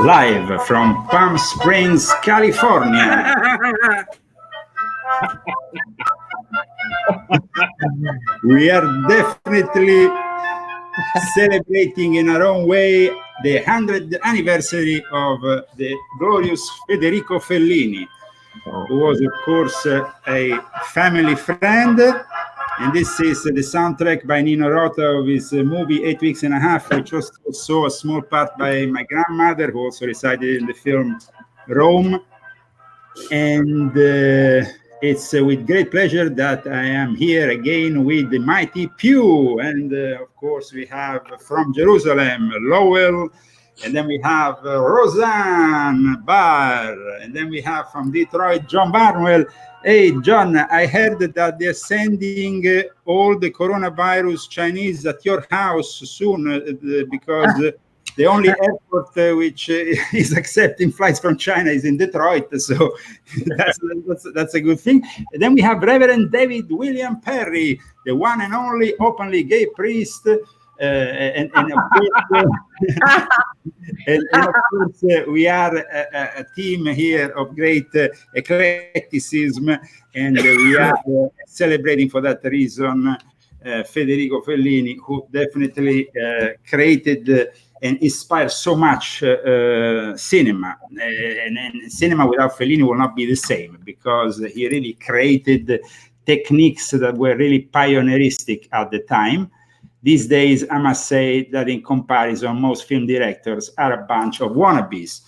Live from Palm Springs, California. We are definitely celebrating in our own way the 100th anniversary of the glorious Federico Fellini, who was, of course, a family friend. And this is the soundtrack by Nino Rota of his movie 8 Weeks and a Half, which was also a small part by my grandmother, who also resided in the film Rome. And it's with great pleasure that I am here again with the mighty Pew. And of course, we have from Jerusalem, Lowell. And then we have Roseanne Barr. And then we have from Detroit, John Barnwell. Hey, John, I heard that they're sending all the coronavirus Chinese at your house soon because the only airport which is accepting flights from China is in Detroit. So that's a good thing. And then we have Reverend David William Perry, the one and only openly gay priest. And of course, we are a team here of great eclecticism, and we are celebrating for that reason Federico Fellini, who definitely created and inspired so much cinema. And cinema without Fellini will not be the same, because he really created techniques that were really pioneeristic at the time. These days, I must say that in comparison, most film directors are a bunch of wannabes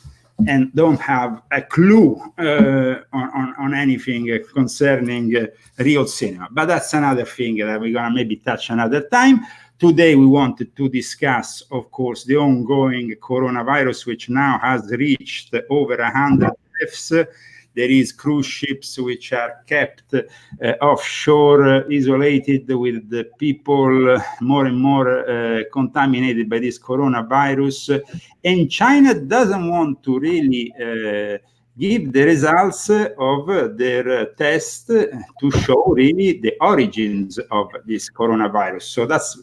and don't have a clue on anything concerning real cinema. But that's another thing that we're going to maybe touch another time. Today, we wanted to discuss, of course, the ongoing coronavirus, which now has reached over 100 deaths. There is cruise ships which are kept offshore, isolated, with the people more and more contaminated by this coronavirus. And China doesn't want to really give the results of their test to show really the origins of this coronavirus. So that's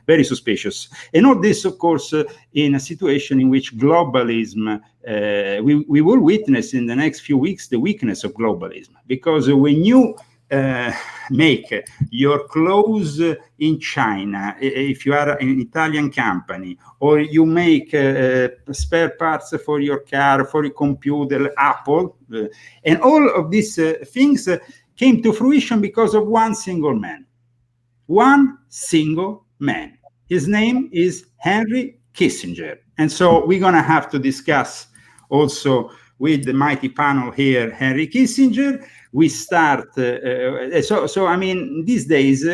very suspicious. And all this, of course, in a situation in which globalism, we will witness in the next few weeks the weakness of globalism. Because when you make your clothes in China, if you are an Italian company, or you make spare parts for your car, for your computer, Apple, and all of these things came to fruition because of one single man. One single man. His name is Henry Kissinger. And so we're going to have to discuss also with the mighty panel here, Henry Kissinger. We start, so I mean, these days,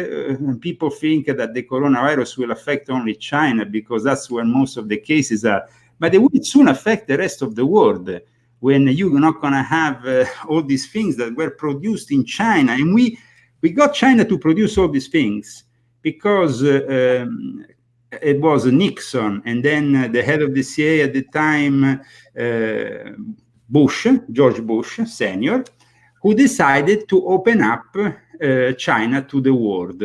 people think that the coronavirus will affect only China because that's where most of the cases are. But it will soon affect the rest of the world when you're not going to have all these things that were produced in China. And we got China to produce all these things because it was Nixon, and then the head of the CIA at the time, George Bush Senior, who decided to open up China to the world.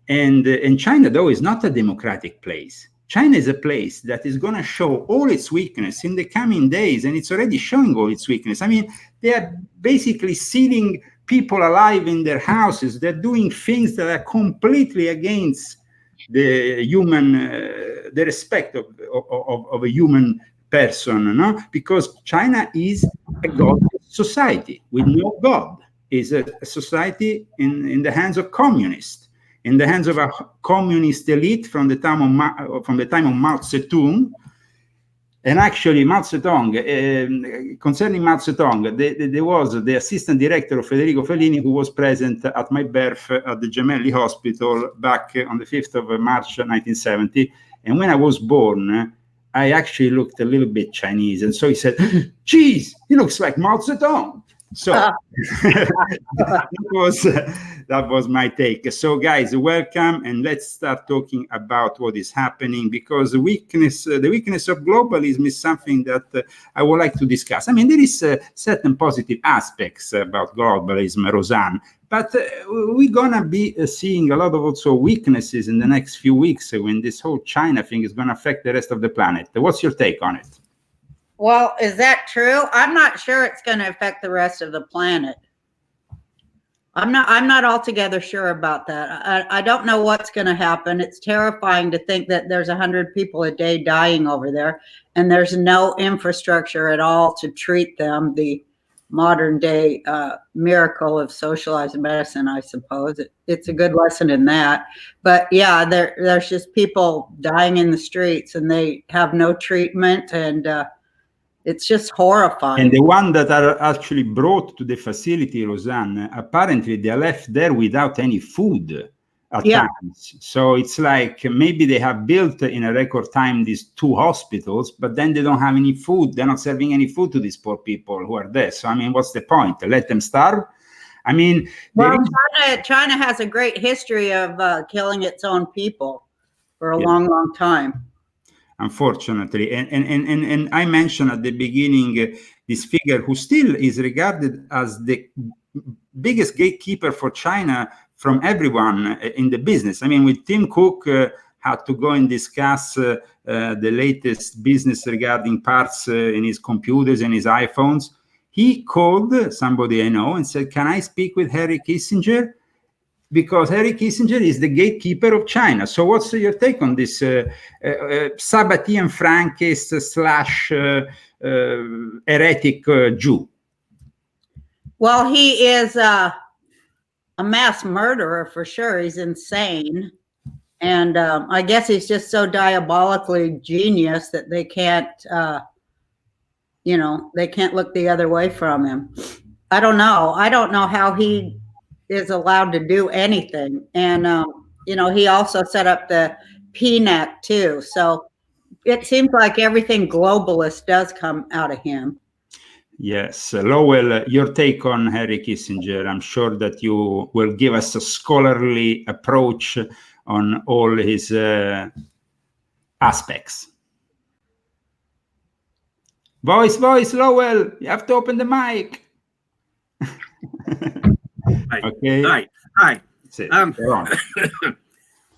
And China, though, is not a democratic place. China is a place that is going to show all its weakness in the coming days, and it's already showing all its weakness. I mean, they are basically sealing people alive in their houses. They're doing things that are completely against the human, the respect of a human person, no? Because China is a godless society with no God. Is a society in the hands of communists, in the hands of a communist elite from the time of Mao Zedong. And actually, Mao Zedong, concerning Mao Zedong, there was the assistant director of Federico Fellini who was present at my birth at the Gemelli Hospital back on the 5th of March 1970. And when I was born, I actually looked a little bit Chinese. And so he said, geez, he looks like Mao Zedong. So that was my take. So guys, welcome, and let's start talking about what is happening, because the weakness of globalism is something that I would like to discuss. I mean, there is certain positive aspects about globalism, Roseanne, but we're gonna be seeing a lot of also weaknesses in the next few weeks when this whole China thing is gonna affect the rest of the planet. What's your take on it? Well, is that true? I'm not sure it's going to affect the rest of the planet. I'm not altogether sure about that. I don't know what's going to happen. It's terrifying to think that there's 100 people a day dying over there, and there's no infrastructure at all to treat them. The modern day miracle of socialized medicine, I suppose. It's a good lesson in that. But yeah, there's just people dying in the streets, and they have no treatment, and it's just horrifying. And the one that are actually brought to the facility, Roseanne, apparently they are left there without any food at times. So it's like maybe they have built in a record time these 2 hospitals, but then they don't have any food. They're not serving any food to these poor people who are there. So, I mean, what's the point? Let them starve? I mean, well, China has a great history of killing its own people for a long time. Unfortunately, and I mentioned at the beginning this figure who still is regarded as the biggest gatekeeper for China from everyone in the business. I mean, with Tim Cook had to go and discuss the latest business regarding parts in his computers and his iPhones. He called somebody I know and said, "Can I speak with Henry Kissinger?" Because Henry Kissinger is the gatekeeper of China. So what's your take on this Sabbatean Frankist / heretic Jew? Well, he is a mass murderer for sure. He's insane. And I guess he's just so diabolically genius that they can't, they can't look the other way from him. I don't know. I don't know how he is allowed to do anything. And, he also set up the PNAC too. So it seems like everything globalist does come out of him. Yes. Lowell, your take on Henry Kissinger. I'm sure that you will give us a scholarly approach on all his aspects. Voice, Lowell, you have to open the mic. Okay. Hi.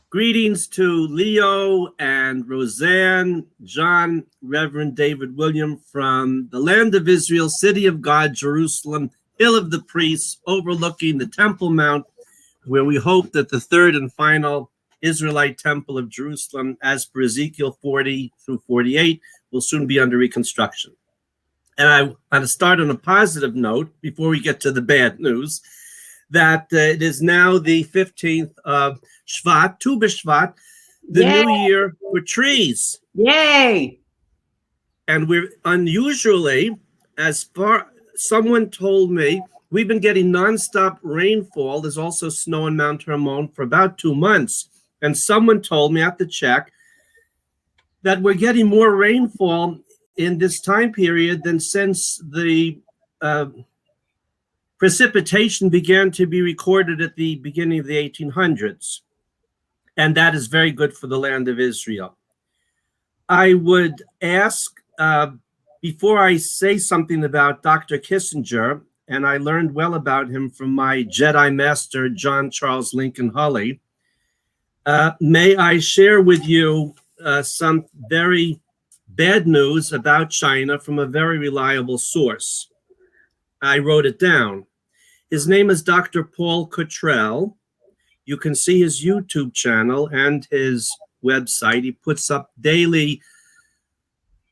Greetings to Leo and Roseanne, John, Reverend David William from the land of Israel, city of God, Jerusalem, hill of the priests, overlooking the Temple Mount, where we hope that the third and final Israelite temple of Jerusalem, as per Ezekiel 40 through 48, will soon be under reconstruction. And I want to start on a positive note before we get to the bad news, that it is now the 15th of Shvat, Tu B'Shvat, the new year for trees. Yay! And we're unusually, someone told me, we've been getting nonstop rainfall. There's also snow in Mount Hermon for about 2 months. And someone told me at the check that we're getting more rainfall in this time period than since the precipitation began to be recorded at the beginning of the 1800s. And that is very good for the land of Israel. I would ask, before I say something about Dr. Kissinger, and I learned well about him from my Jedi master, John Charles Lincoln Hulley, may I share with you some very bad news about China from a very reliable source. I wrote it down. His name is Dr. Paul Cottrell. You can see his YouTube channel and his website. He puts up daily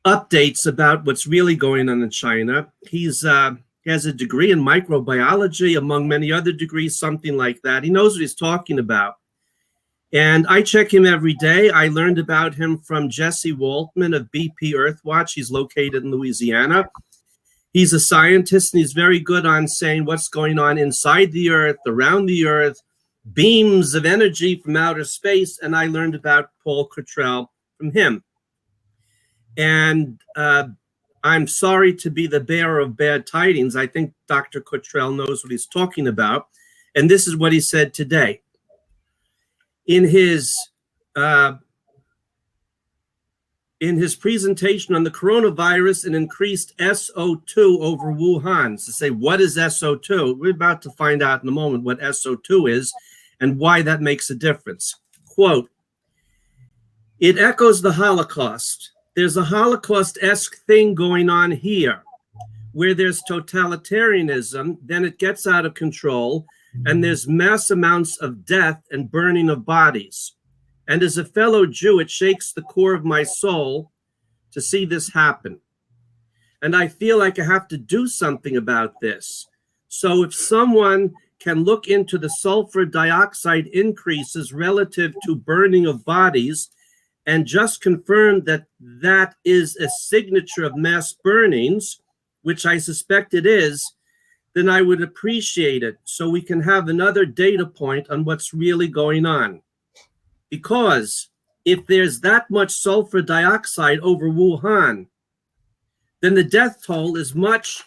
updates about what's really going on in China. He has a degree in microbiology, among many other degrees, something like that. He knows what he's talking about. And I check him every day. I learned about him from Jesse Waltman of BP Earthwatch. He's located in Louisiana. He's a scientist, and he's very good on saying what's going on inside the earth, around the earth, beams of energy from outer space. And I learned about Paul Cottrell from him. And I'm sorry to be the bearer of bad tidings. I think Dr. Cottrell knows what he's talking about. And this is what he said today. In his presentation on the coronavirus and increased SO2 over Wuhan. To say, what is SO2? We're about to find out in a moment what SO2 is and why that makes a difference. Quote, it echoes the Holocaust. There's a Holocaust-esque thing going on here, where there's totalitarianism, then it gets out of control, and there's mass amounts of death and burning of bodies. And as a fellow Jew, it shakes the core of my soul to see this happen. And I feel like I have to do something about this. So if someone can look into the sulfur dioxide increases relative to burning of bodies and just confirm that that is a signature of mass burnings, which I suspect it is, then I would appreciate it so we can have another data point on what's really going on. Because if there's that much sulfur dioxide over Wuhan, then the death toll is much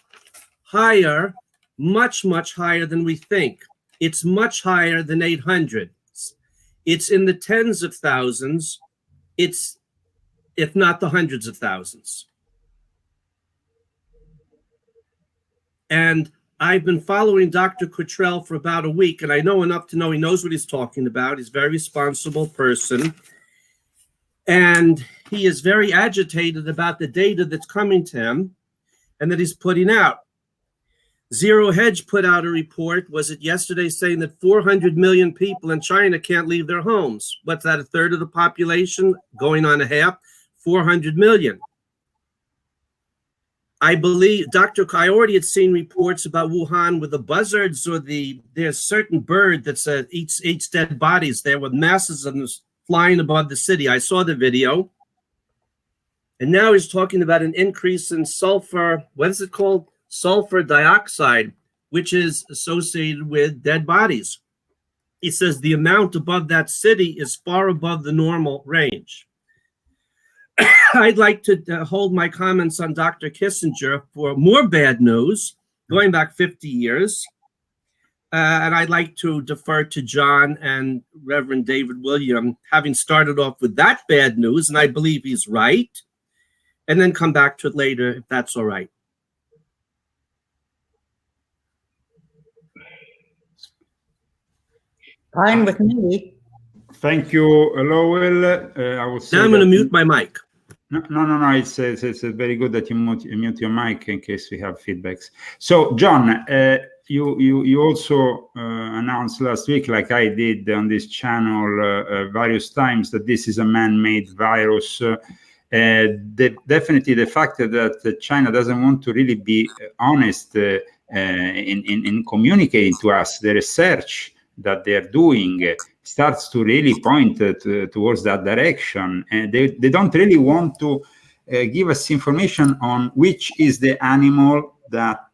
higher, much higher than we think. It's much higher than 800. It's in the tens of thousands. It's, if not the hundreds of thousands. And I've been following Dr. Cottrell for about a week, and I know enough to know he knows what he's talking about. He's a very responsible person. And he is very agitated about the data that's coming to him and that he's putting out. Zero Hedge put out a report, was it yesterday, saying that 400 million people in China can't leave their homes. What's that, a third of the population? Going on a half? 400 million. I believe, I already had seen reports about Wuhan with the buzzards or there's a certain bird that eats dead bodies there with masses of them flying above the city. I saw the video. And now he's talking about an increase in sulfur, what is it called? Sulfur dioxide, which is associated with dead bodies. He says the amount above that city is far above the normal range. I'd like to hold my comments on Dr. Kissinger for more bad news, going back 50 years. And I'd like to defer to John and Reverend David William, having started off with that bad news, and I believe he's right, and then come back to it later, if that's all right. Fine with me. Thank you, Lowell. I will say now I'm going to mute my mic. No. It's very good that you mute your mic in case we have feedbacks. So, John, you also announced last week, like I did on this channel various times, that this is a man-made virus. Definitely the fact that China doesn't want to really be honest in communicating to us the research that they're doing starts to really point towards that direction. And they don't really want to give us information on which is the animal that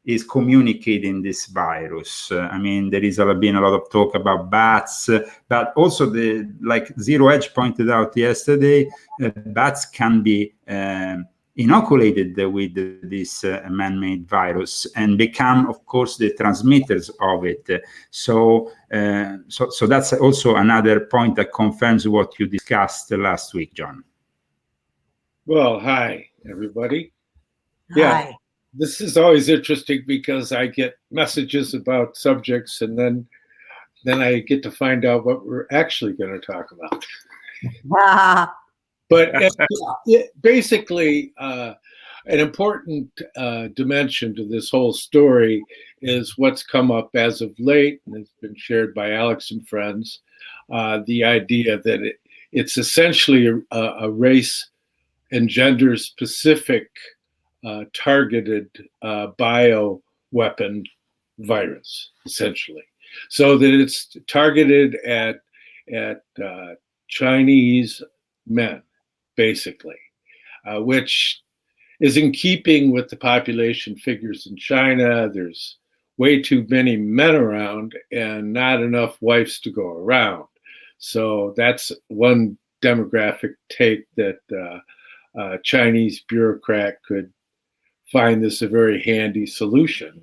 is communicating this virus. I mean, there is been a lot of talk about bats, but also like Zero Hedge pointed out yesterday, bats can be inoculated with this man-made virus and become, of course, the transmitters of it. So that's also another point that confirms what you discussed last week, John. Well, hi, everybody. Hi. Yeah, this is always interesting because I get messages about subjects and then I get to find out what we're actually going to talk about. But basically, an important dimension to this whole story is what's come up as of late, and it's been shared by Alex and friends, the idea that it's essentially a race and gender-specific targeted bioweapon virus, essentially. So that it's targeted at Chinese men, basically, which is in keeping with the population figures in China. There's way too many men around and not enough wives to go around. So that's one demographic take that a Chinese bureaucrat could find this a very handy solution.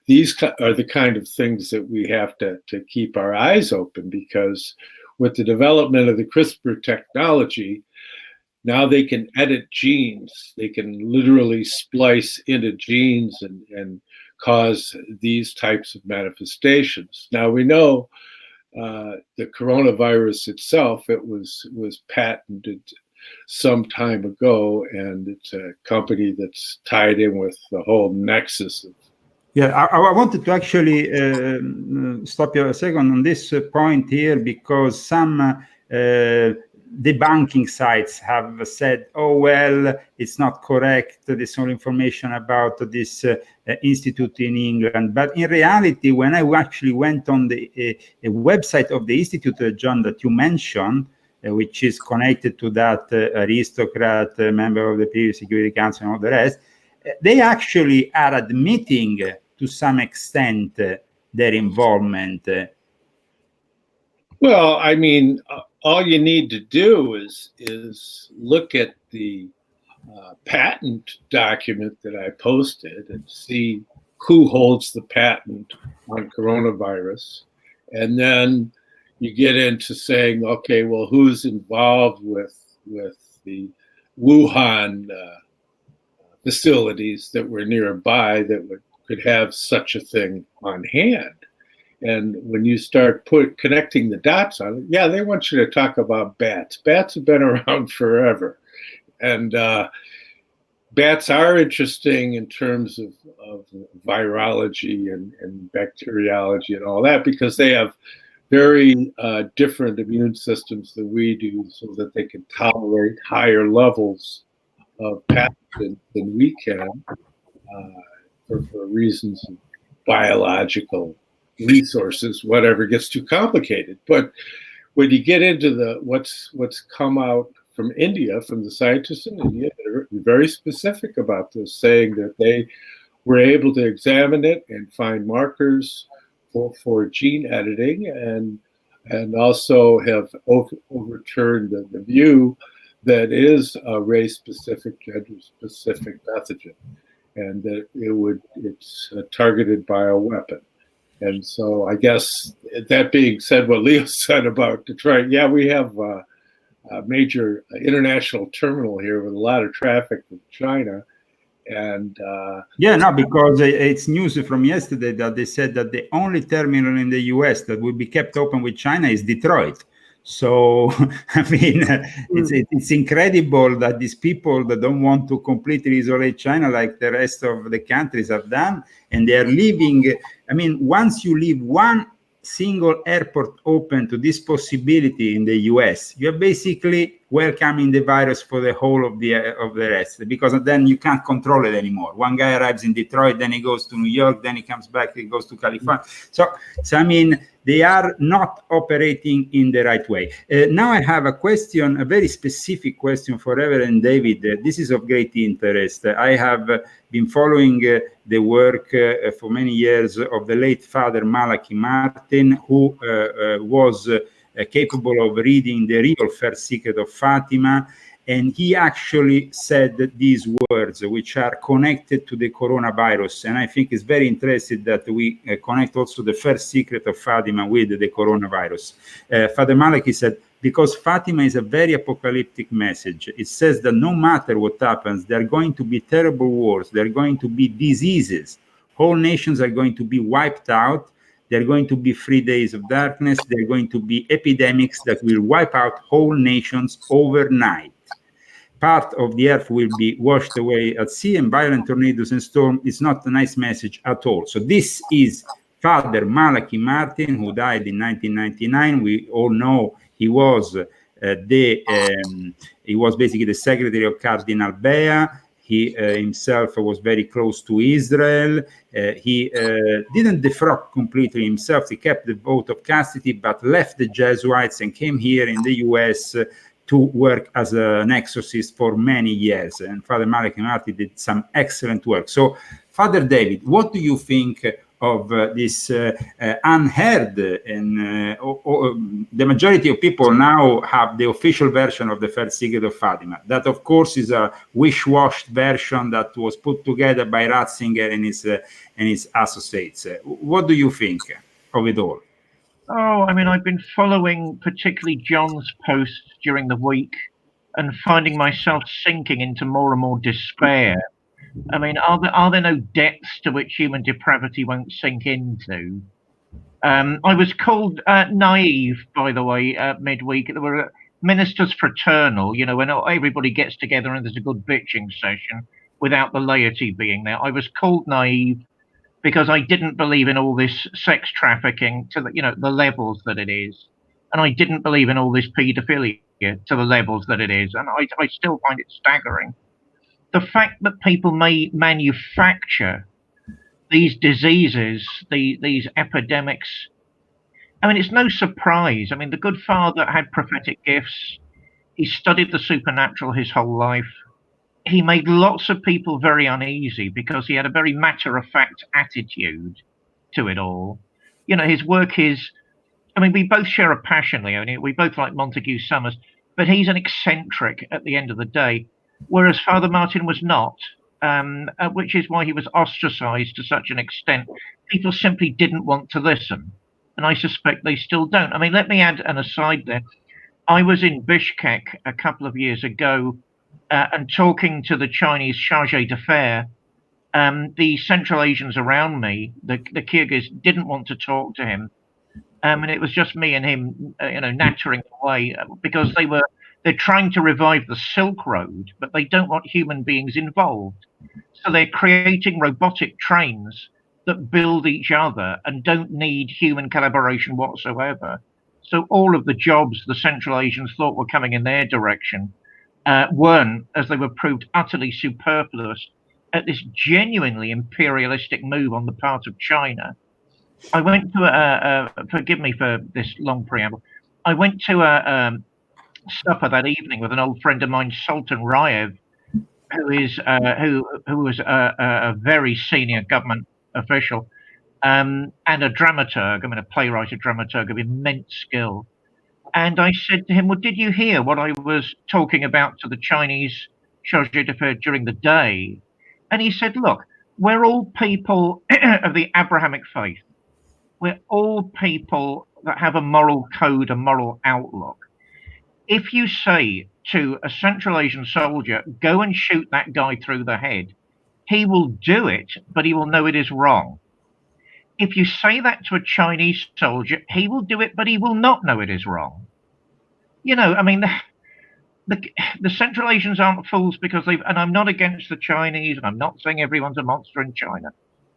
These are the kind of things that we have to keep our eyes open, because with the development of the CRISPR technology, now they can edit genes. They can literally splice into genes and cause these types of manifestations. Now we know the coronavirus itself, it was patented some time ago, and it's a company that's tied in with the whole nexus of. Yeah, I wanted to actually stop you a second on this point here, because some debunking sites have said, oh, well, it's not correct, there's no information about this institute in England. But in reality, when I actually went on the website of the institute, John, that you mentioned, which is connected to that aristocrat, member of the previous Security Council and all the rest, they actually are admitting to some extent their involvement. Well, I mean, all you need to do is look at the patent document that I posted and see who holds the patent on coronavirus. And then you get into saying, okay, well, who's involved with the Wuhan facilities that were nearby that could have such a thing on hand. And when you start connecting the dots on it, yeah, they want you to talk about bats. Bats have been around forever. And bats are interesting in terms of virology and bacteriology and all that, because they have very different immune systems than we do, so that they can tolerate higher levels of pathogens than we can, for reasons of biological resources, whatever gets too complicated. But when you get into what's come out from India, from the scientists in India, they're very specific about this, saying that they were able to examine it and find markers for gene editing, and also have overturned the view that is a race-specific, gender-specific pathogen, and that it's a targeted bioweapon. And so I guess, that being said, what Leo said about Detroit, yeah, we have a major international terminal here with a lot of traffic from China. And because it's news from yesterday that they said that the only terminal in the US that will be kept open with China is Detroit. So, I mean, it's incredible that these people that don't want to completely isolate China like the rest of the countries have done, and they're leaving. I mean, once you leave one single airport open to this possibility in the US, you're basically welcoming the virus for the whole of the rest, because then you can't control it anymore. One guy arrives in Detroit, then he goes to New York, then he comes back, he goes to California. So I mean, they are not operating in the right way. Now I have a question, a very specific question for Reverend David. This is of great interest. I have been following the work for many years of the late Father Malachi Martin, who was capable of reading the real first secret of Fatima. And he actually said these words, which are connected to the coronavirus. And I think it's very interesting that we connect also the first secret of Fatima with the coronavirus. Father Malachi said, because Fatima is a very apocalyptic message. It says that no matter what happens, there are going to be terrible wars. There are going to be diseases. Whole nations are going to be wiped out. There are going to be 3 days of darkness. There are going to be epidemics that will wipe out whole nations overnight. Part of the earth will be washed away at sea, and violent tornadoes and storms is not a nice message at all. So this is Father Malachi Martin, who died in 1999. We all know he was he was basically the secretary of Cardinal Bea. He himself was very close to Israel. He didn't defrock completely himself. He kept the oath of chastity, but left the Jesuits and came here in the US to work as an exorcist for many years. And Father Malachi Martin did some excellent work. So, Father David, what do you think of this unheard, and the majority of people now have the official version of the First Secret of Fatima. That, of course, is a wish-washed version that was put together by Ratzinger and his associates. What do you think of it all? Oh, I mean, I've been following particularly John's posts during the week and finding myself sinking into more and more despair. I mean, are there no depths to which human depravity won't sink into? I was called naive, by the way, midweek. There were ministers fraternal, you know, when everybody gets together and there's a good bitching session without the laity being there. I was called naive because I didn't believe in all this sex trafficking to the, you know, the levels that it is. And I didn't believe in all this paedophilia to the levels that it is. And I still find it staggering. The fact that people may manufacture these diseases, these epidemics, I mean, it's no surprise. I mean, the good father had prophetic gifts. He studied the supernatural his whole life. He made lots of people very uneasy because he had a very matter-of-fact attitude to it all. You know, his work is, I mean, we both share a passion, Leo. We both like Montague Summers, but he's an eccentric at the end of the day, whereas Father Martin was not, which is why he was ostracized to such an extent. People simply didn't want to listen, and I suspect they still don't. I mean, let me add an aside there. I was in Bishkek a couple of years ago, and talking to the Chinese chargé d'affaires. The Central Asians around me, the Kyrgyz, didn't want to talk to him, and it was just me and him, you know, nattering away because they're trying to revive the Silk Road, but they don't want human beings involved. So they're creating robotic trains that build each other and don't need human collaboration whatsoever. So all of the jobs the Central Asians thought were coming in their direction weren't, as they were proved utterly superfluous at this genuinely imperialistic move on the part of China. I went to forgive me for this long preamble. I went to a supper that evening with an old friend of mine, Sultan Rayev, who was a very senior government official and a dramaturg. I mean, a playwright, a dramaturg of immense skill. And I said to him, well, did you hear what I was talking about to the Chinese chargé d'affaires during the day? And he said, look, we're all people of the Abrahamic faith. We're all people that have a moral code, a moral outlook. If you say to a Central Asian soldier, go and shoot that guy through the head, he will do it, but he will know it is wrong. If you say that to a Chinese soldier, he will do it, but he will not know it is wrong. You know, I mean, the Central Asians aren't fools because and I'm not against the Chinese, and I'm not saying everyone's a monster in China.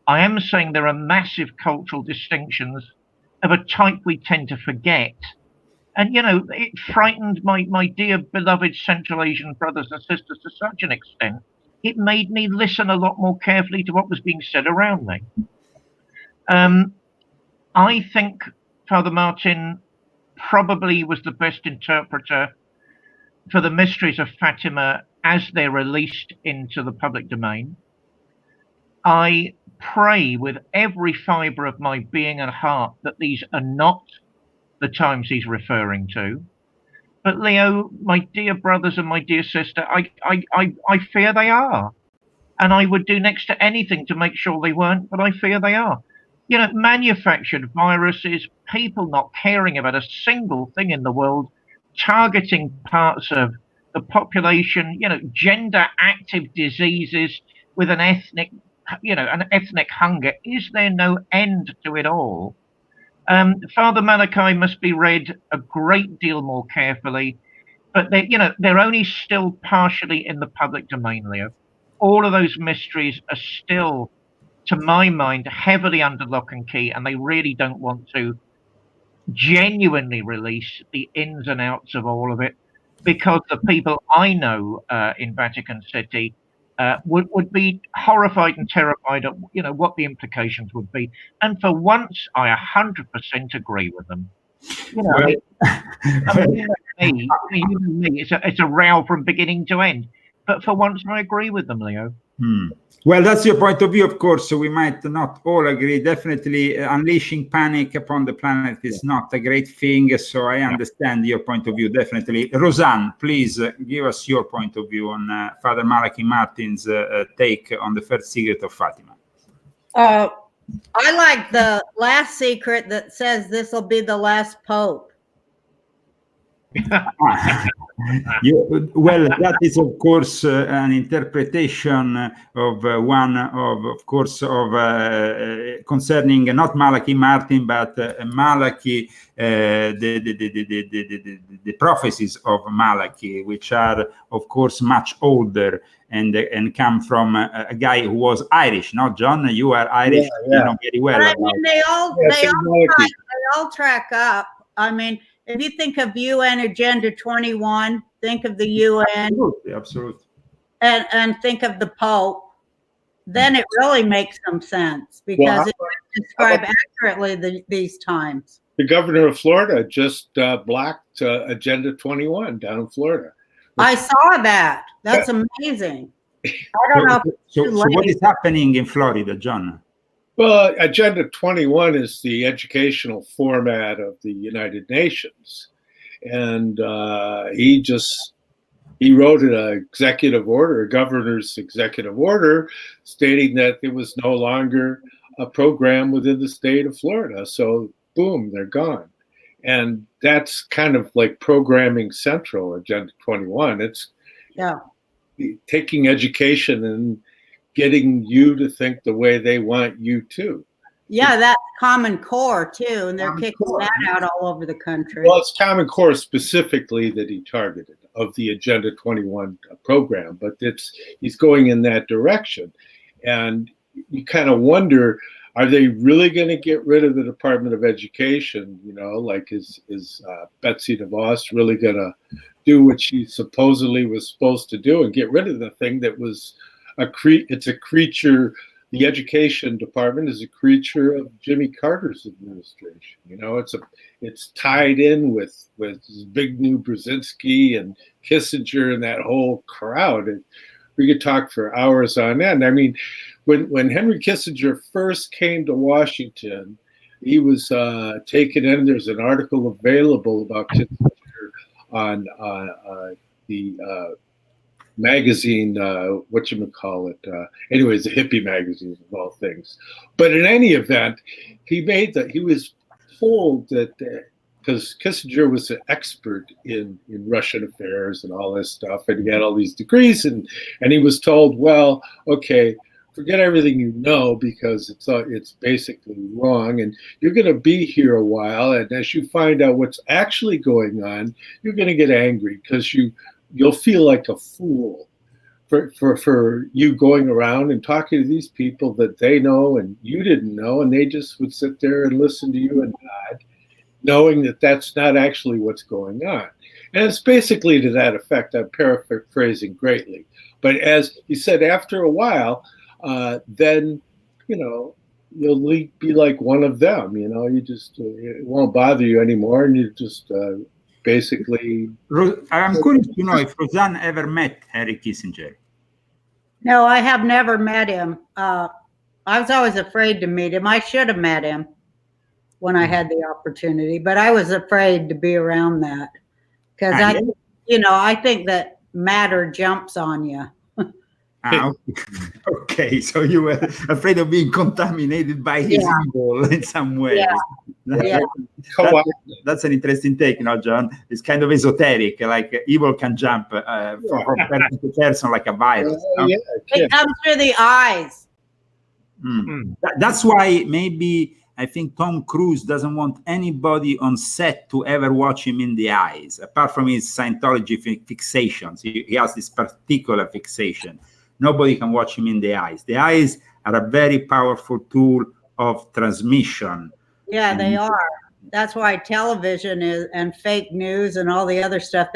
I am saying there are massive cultural distinctions of a type we tend to forget. And, you know, it frightened my dear beloved Central Asian brothers and sisters to such an extent, it made me listen a lot more carefully to what was being said around me. I think Father Martin probably was the best interpreter for the mysteries of Fatima as they're released into the public domain. I pray with every fibre of my being and heart that these are not the times he's referring to. But Leo, my dear brothers and my dear sister, I fear they are. And I would do next to anything to make sure they weren't, but I fear they are. You know, manufactured viruses, people not caring about a single thing in the world, targeting parts of the population, you know, gender active diseases with an ethnic, you know, an ethnic hunger. Is there no end to it all? Father Malachi must be read a great deal more carefully, but they're only still partially in the public domain, Leo. All of those mysteries are still, to my mind, heavily under lock and key, and they really don't want to genuinely release the ins and outs of all of it, because the people I know in Vatican City would be horrified and terrified at, you know, what the implications would be. And for once, I 100% agree with them. You know, it's a row from beginning to end. But for once, I agree with them, Leo. Well, that's your point of view, of course. So we might not all agree. Definitely, unleashing panic upon the planet is not a great thing. So I understand your point of view, definitely. Roseanne, please give us your point of view on Father Malachi Martin's take on the third secret of Fatima. I like the last secret that says this will be the last pope. Well, that is, of course, an interpretation of one of course, of concerning not Malachi Martin, but Malachi, the prophecies of Malachi, which are, of course, much older and come from a guy who was Irish. No, John, you are Irish, you know very well. But I mean, they all track up. I mean, if you think of UN Agenda 21, think of the UN, absolutely, and think of the Pope, then it really makes some sense because it describe accurately these times. The governor of Florida just blocked Agenda 21 down in Florida. I saw that. That's amazing. I don't know. So what is happening in Florida, John? Well, Agenda 21 is the educational format of the United Nations. And he wrote an executive order, a governor's executive order, stating that it was no longer a program within the state of Florida. So, boom, they're gone. And that's kind of like programming central, Agenda 21. It's taking education and getting you to think the way they want you to. Yeah, that's Common Core too, and they're kicking that out all over the country. Well, it's Common Core specifically that he targeted of the Agenda 21 program, but he's going in that direction. And you kind of wonder, are they really going to get rid of the Department of Education? You know, like is Betsy DeVos really going to do what she supposedly was supposed to do and get rid of the thing that was it's a creature. The education department is a creature of Jimmy Carter's administration. You know, it's tied in with Zbigniew Brzezinski and Kissinger and that whole crowd. And we could talk for hours on end. I mean, when Henry Kissinger first came to Washington, he was taken in. There's an article available about Kissinger on the magazine, anyways, the hippie magazine of all things. But in any event, he was told that because Kissinger was an expert in Russian affairs and all this stuff, and he had all these degrees, and he was told, well, okay, forget everything you know because it's basically wrong, and you're going to be here a while, and as you find out what's actually going on, you're going to get angry because you'll feel like a fool for you going around and talking to these people that they know and you didn't know, and they just would sit there and listen to you and nod, knowing that that's not actually what's going on. And it's basically to that effect. I'm paraphrasing greatly. But as he said, after a while, then, you know, you'll be like one of them, you know, it won't bother you anymore, and you just basically. I'm curious to know if Roseanne ever met Henry Kissinger. No, I have never met him. I was always afraid to meet him. I should have met him when I had the opportunity, but I was afraid to be around that because I think that matter jumps on you. Okay, so you were afraid of being contaminated by his evil in some way. That's an interesting take, you know, John. It's kind of esoteric, like evil can jump from person to person like a virus. It comes through the eyes. That's why maybe I think Tom Cruise doesn't want anybody on set to ever watch him in the eyes, apart from his Scientology fixations. He has this particular fixation. Nobody can watch him in the eyes. The eyes are a very powerful tool of transmission. Yeah, they are. That's why television and fake news and all the other stuff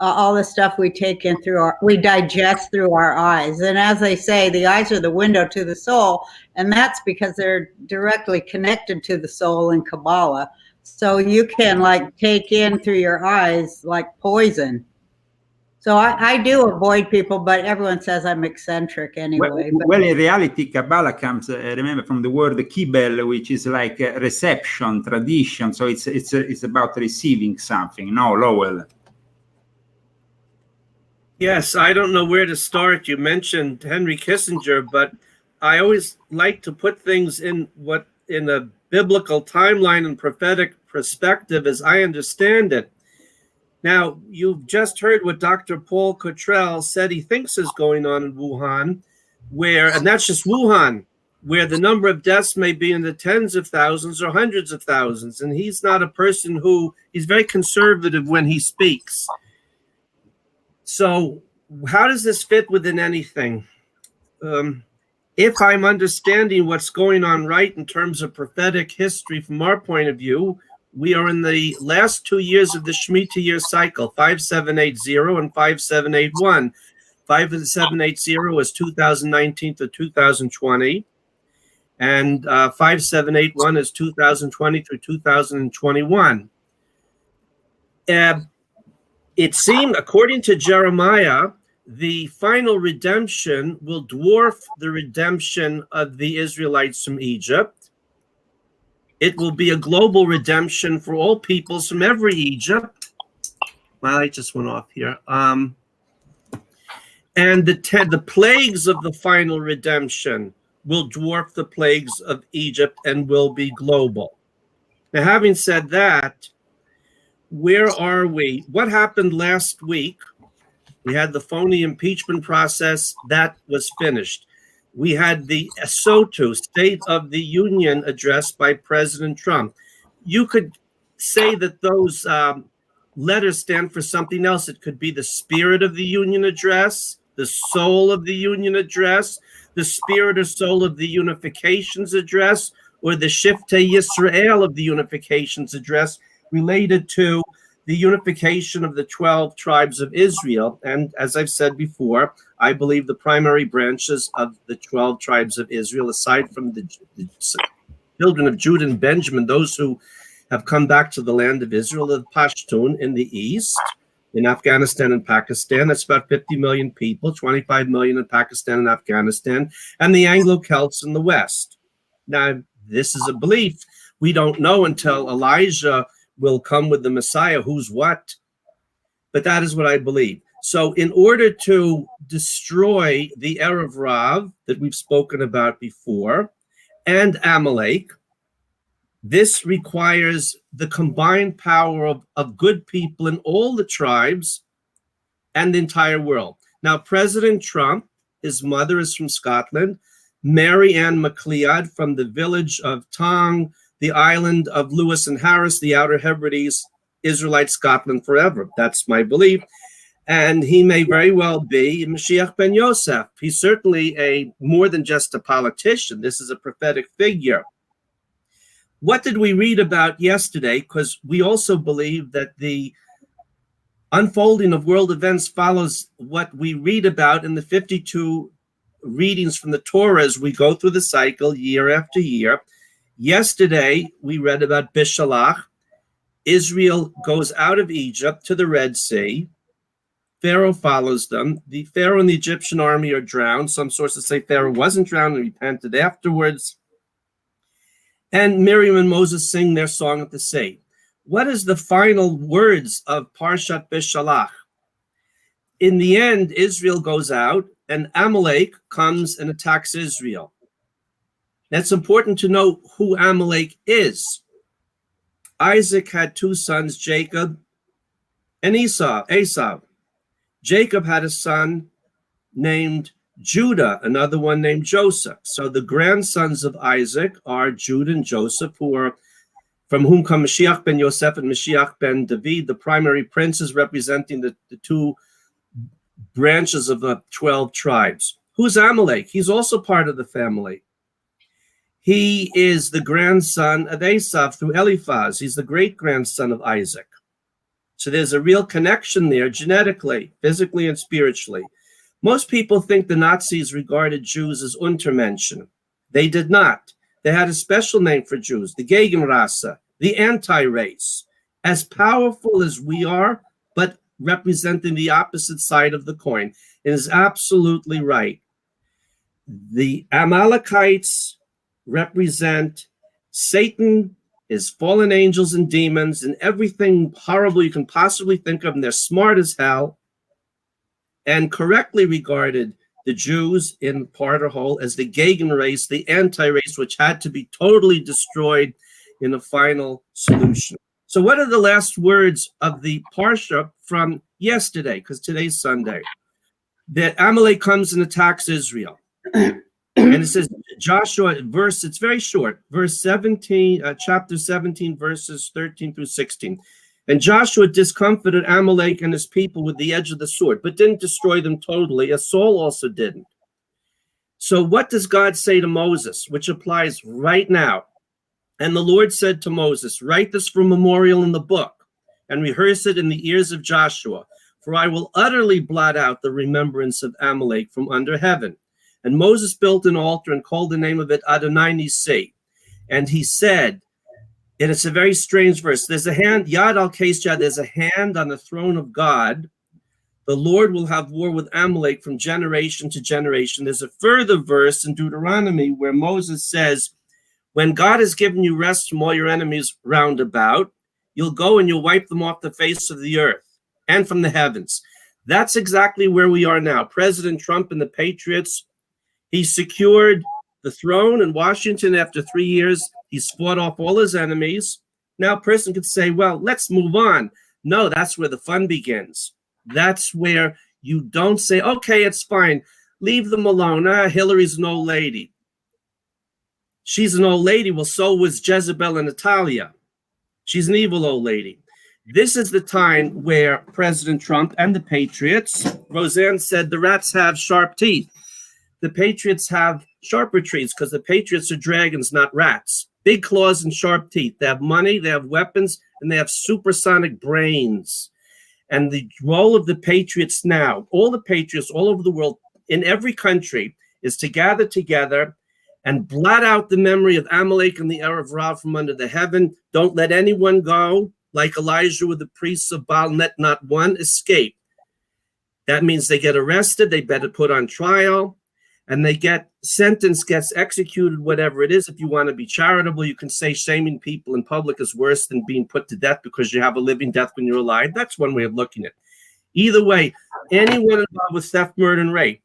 all the stuff we take in we digest through our eyes. And as they say, the eyes are the window to the soul. And that's because they're directly connected to the soul in Kabbalah. So you can take in through your eyes like poison. So I do avoid people, but everyone says I'm eccentric anyway. Well, in reality, Kabbalah comes, remember, from the word kibbel, which is like reception, tradition. So it's about receiving something. No, Lowell. Yes, I don't know where to start. You mentioned Henry Kissinger, but I always like to put things in a biblical timeline and prophetic perspective as I understand it. Now, you've just heard what Dr. Paul Cottrell said he thinks is going on in Wuhan, and that's just Wuhan, where the number of deaths may be in the tens of thousands or hundreds of thousands. And he's not a person he's very conservative when he speaks. So how does this fit within anything? If I'm understanding what's going on right in terms of prophetic history from our point of view, we are in the last 2 years of the Shemitah year cycle, 5780 and 5781. 5780 is 2019 to 2020, and 5781 is 2020 through 2021. It seemed, according to Jeremiah, the final redemption will dwarf the redemption of the Israelites from Egypt. It will be a global redemption for all peoples from every Egypt. Well, I just went off here. And the plagues of the final redemption will dwarf the plagues of Egypt and will be global. Now, having said that, where are we? What happened last week? We had the phony impeachment process that was finished. We had the SOTU, State of the Union address by President Trump. You could say that those letters stand for something else. It could be the spirit of the Union address, the soul of the Union address, the spirit or soul of the Unifications address, or the Shiftei Yisrael of the Unifications address, related to the unification of the 12 tribes of Israel. And as I've said before, I believe the primary branches of the 12 tribes of Israel, aside from the children of Judah and Benjamin, those who have come back to the land of Israel, the Pashtun in the east, in Afghanistan and Pakistan. That's about 50 million people, 25 million in Pakistan and Afghanistan, and the Anglo-Celts in the west. Now, this is a belief. We don't know until Elijah will come with the Messiah, who's what. But that is what I believe. So in order to destroy the Erev Rav that we've spoken about before, and Amalek, this requires the combined power of good people in all the tribes and the entire world. Now, President Trump, his mother is from Scotland, Mary Ann MacLeod from the village of Tong, the island of Lewis and Harris, the Outer Hebrides, Israelite Scotland forever. That's my belief. And he may very well be Mashiach ben Yosef. He's certainly more than just a politician. This is a prophetic figure. What did we read about yesterday? Because we also believe that the unfolding of world events follows what we read about in the 52 readings from the Torah as we go through the cycle year after year. Yesterday, we read about Bishalach. Israel goes out of Egypt to the Red Sea. Pharaoh follows them. The Pharaoh and the Egyptian army are drowned. Some sources say Pharaoh wasn't drowned and repented afterwards. And Miriam and Moses sing their song at the sea. What is the final words of Parshat Bishalach? In the end, Israel goes out and Amalek comes and attacks Israel. That's important to know who Amalek is. Isaac had two sons, Jacob and Esau. Jacob had a son named Judah, another one named Joseph. So the grandsons of Isaac are Judah and Joseph, from whom come Mashiach ben Yosef and Mashiach ben David, the primary princes representing the two branches of the 12 tribes. Who's Amalek? He's also part of the family. He is the grandson of Esau through Eliphaz. He's the great-grandson of Isaac. So there's a real connection there genetically, physically, and spiritually. Most people think the Nazis regarded Jews as Untermenschen. They did not. They had a special name for Jews, the Gegenrasse, the anti-race. As powerful as we are, but representing the opposite side of the coin, is absolutely right. The Amalekites represent Satan, his fallen angels and demons, and everything horrible you can possibly think of, and they're smart as hell, and correctly regarded the Jews in part or whole as the Gagan race, the anti-race, which had to be totally destroyed in a final solution. So what are the last words of the Parsha from yesterday? Because today's Sunday. That Amalek comes and attacks Israel. And it says, Joshua, it's very short, verse 17, chapter 17, verses 13 through 16. And Joshua discomfited Amalek and his people with the edge of the sword, but didn't destroy them totally, as Saul also didn't. So what does God say to Moses, which applies right now? And the Lord said to Moses, write this for memorial in the book and rehearse it in the ears of Joshua, for I will utterly blot out the remembrance of Amalek from under heaven. And Moses built an altar and called the name of it Adonai Nisi. And he said, and it's a very strange verse, there's a hand, Yad al-Kesed, there's a hand on the throne of God. The Lord will have war with Amalek from generation to generation. There's a further verse in Deuteronomy where Moses says, when God has given you rest from all your enemies round about, you'll go and you'll wipe them off the face of the earth and from the heavens. That's exactly where we are now. President Trump and the Patriots, he secured the throne in Washington after 3 years. He's fought off all his enemies. Now a person could say, well, let's move on. No, that's where the fun begins. That's where you don't say, okay, it's fine. Leave them alone. Hillary's an old lady. She's an old lady. Well, so was Jezebel and Natalia. She's an evil old lady. This is the time where President Trump and the Patriots, Roseanne said the rats have sharp teeth. The Patriots have sharper teeth because the Patriots are dragons, not rats. Big claws and sharp teeth. They have money, they have weapons, and they have supersonic brains. And the role of the Patriots now, all the Patriots all over the world, in every country, is to gather together and blot out the memory of Amalek and the Erev Rav from under the heaven. Don't let anyone go, like Elijah with the priests of Baal, let not one escape. That means they get arrested, they better put on trial, and they get sentenced, gets executed, whatever it is. If you want to be charitable, you can say shaming people in public is worse than being put to death because you have a living death when you're alive. That's one way of looking at it. Either way, anyone involved with theft, murder, and rape,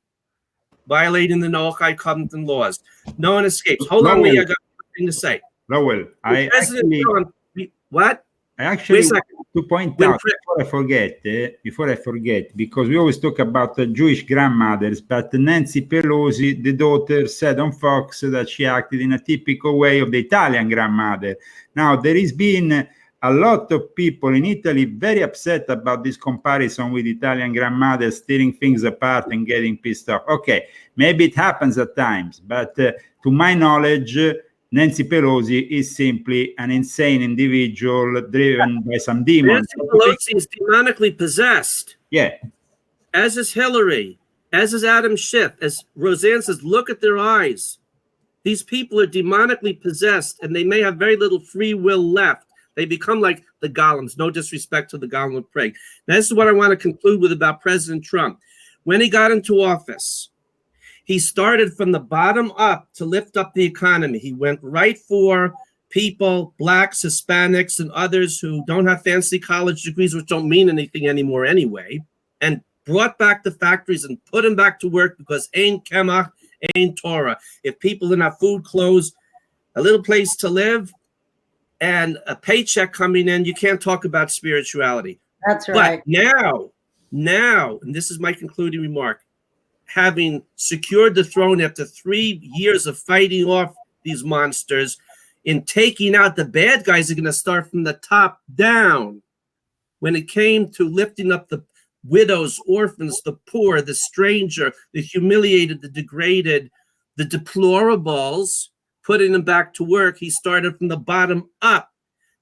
violating the Noahide covenant laws, no one escapes. Hold on, Lee, I got one thing to say. Lowell, I actually want to point out before I forget, because we always talk about Jewish grandmothers, but Nancy Pelosi, the daughter, said on Fox that she acted in a typical way of the Italian grandmother. Now, there has been a lot of people in Italy very upset about this comparison with Italian grandmothers tearing things apart and getting pissed off. Okay, maybe it happens at times, but to my knowledge, Nancy Pelosi is simply an insane individual driven by some demons. Nancy Pelosi is demonically possessed. Yeah. As is Hillary, as is Adam Schiff. As Roseanne says, look at their eyes. These people are demonically possessed, and they may have very little free will left. They become like the golems. No disrespect to the golem of Prague. Now, this is what I want to conclude with about President Trump. When he got into office, he started from the bottom up to lift up the economy. He went right for people, blacks, Hispanics, and others who don't have fancy college degrees, which don't mean anything anymore anyway, and brought back the factories and put them back to work because ain't Kemach, ain't Torah. If people didn't have food, clothes, a little place to live, and a paycheck coming in, you can't talk about spirituality. That's right. But now, and this is my concluding remark, having secured the throne after 3 years of fighting off these monsters, in taking out the bad guys, are going to start from the top down. When it came to lifting up the widows, orphans, the poor, the stranger, the humiliated, the degraded, the deplorables, putting them back to work, he started from the bottom up.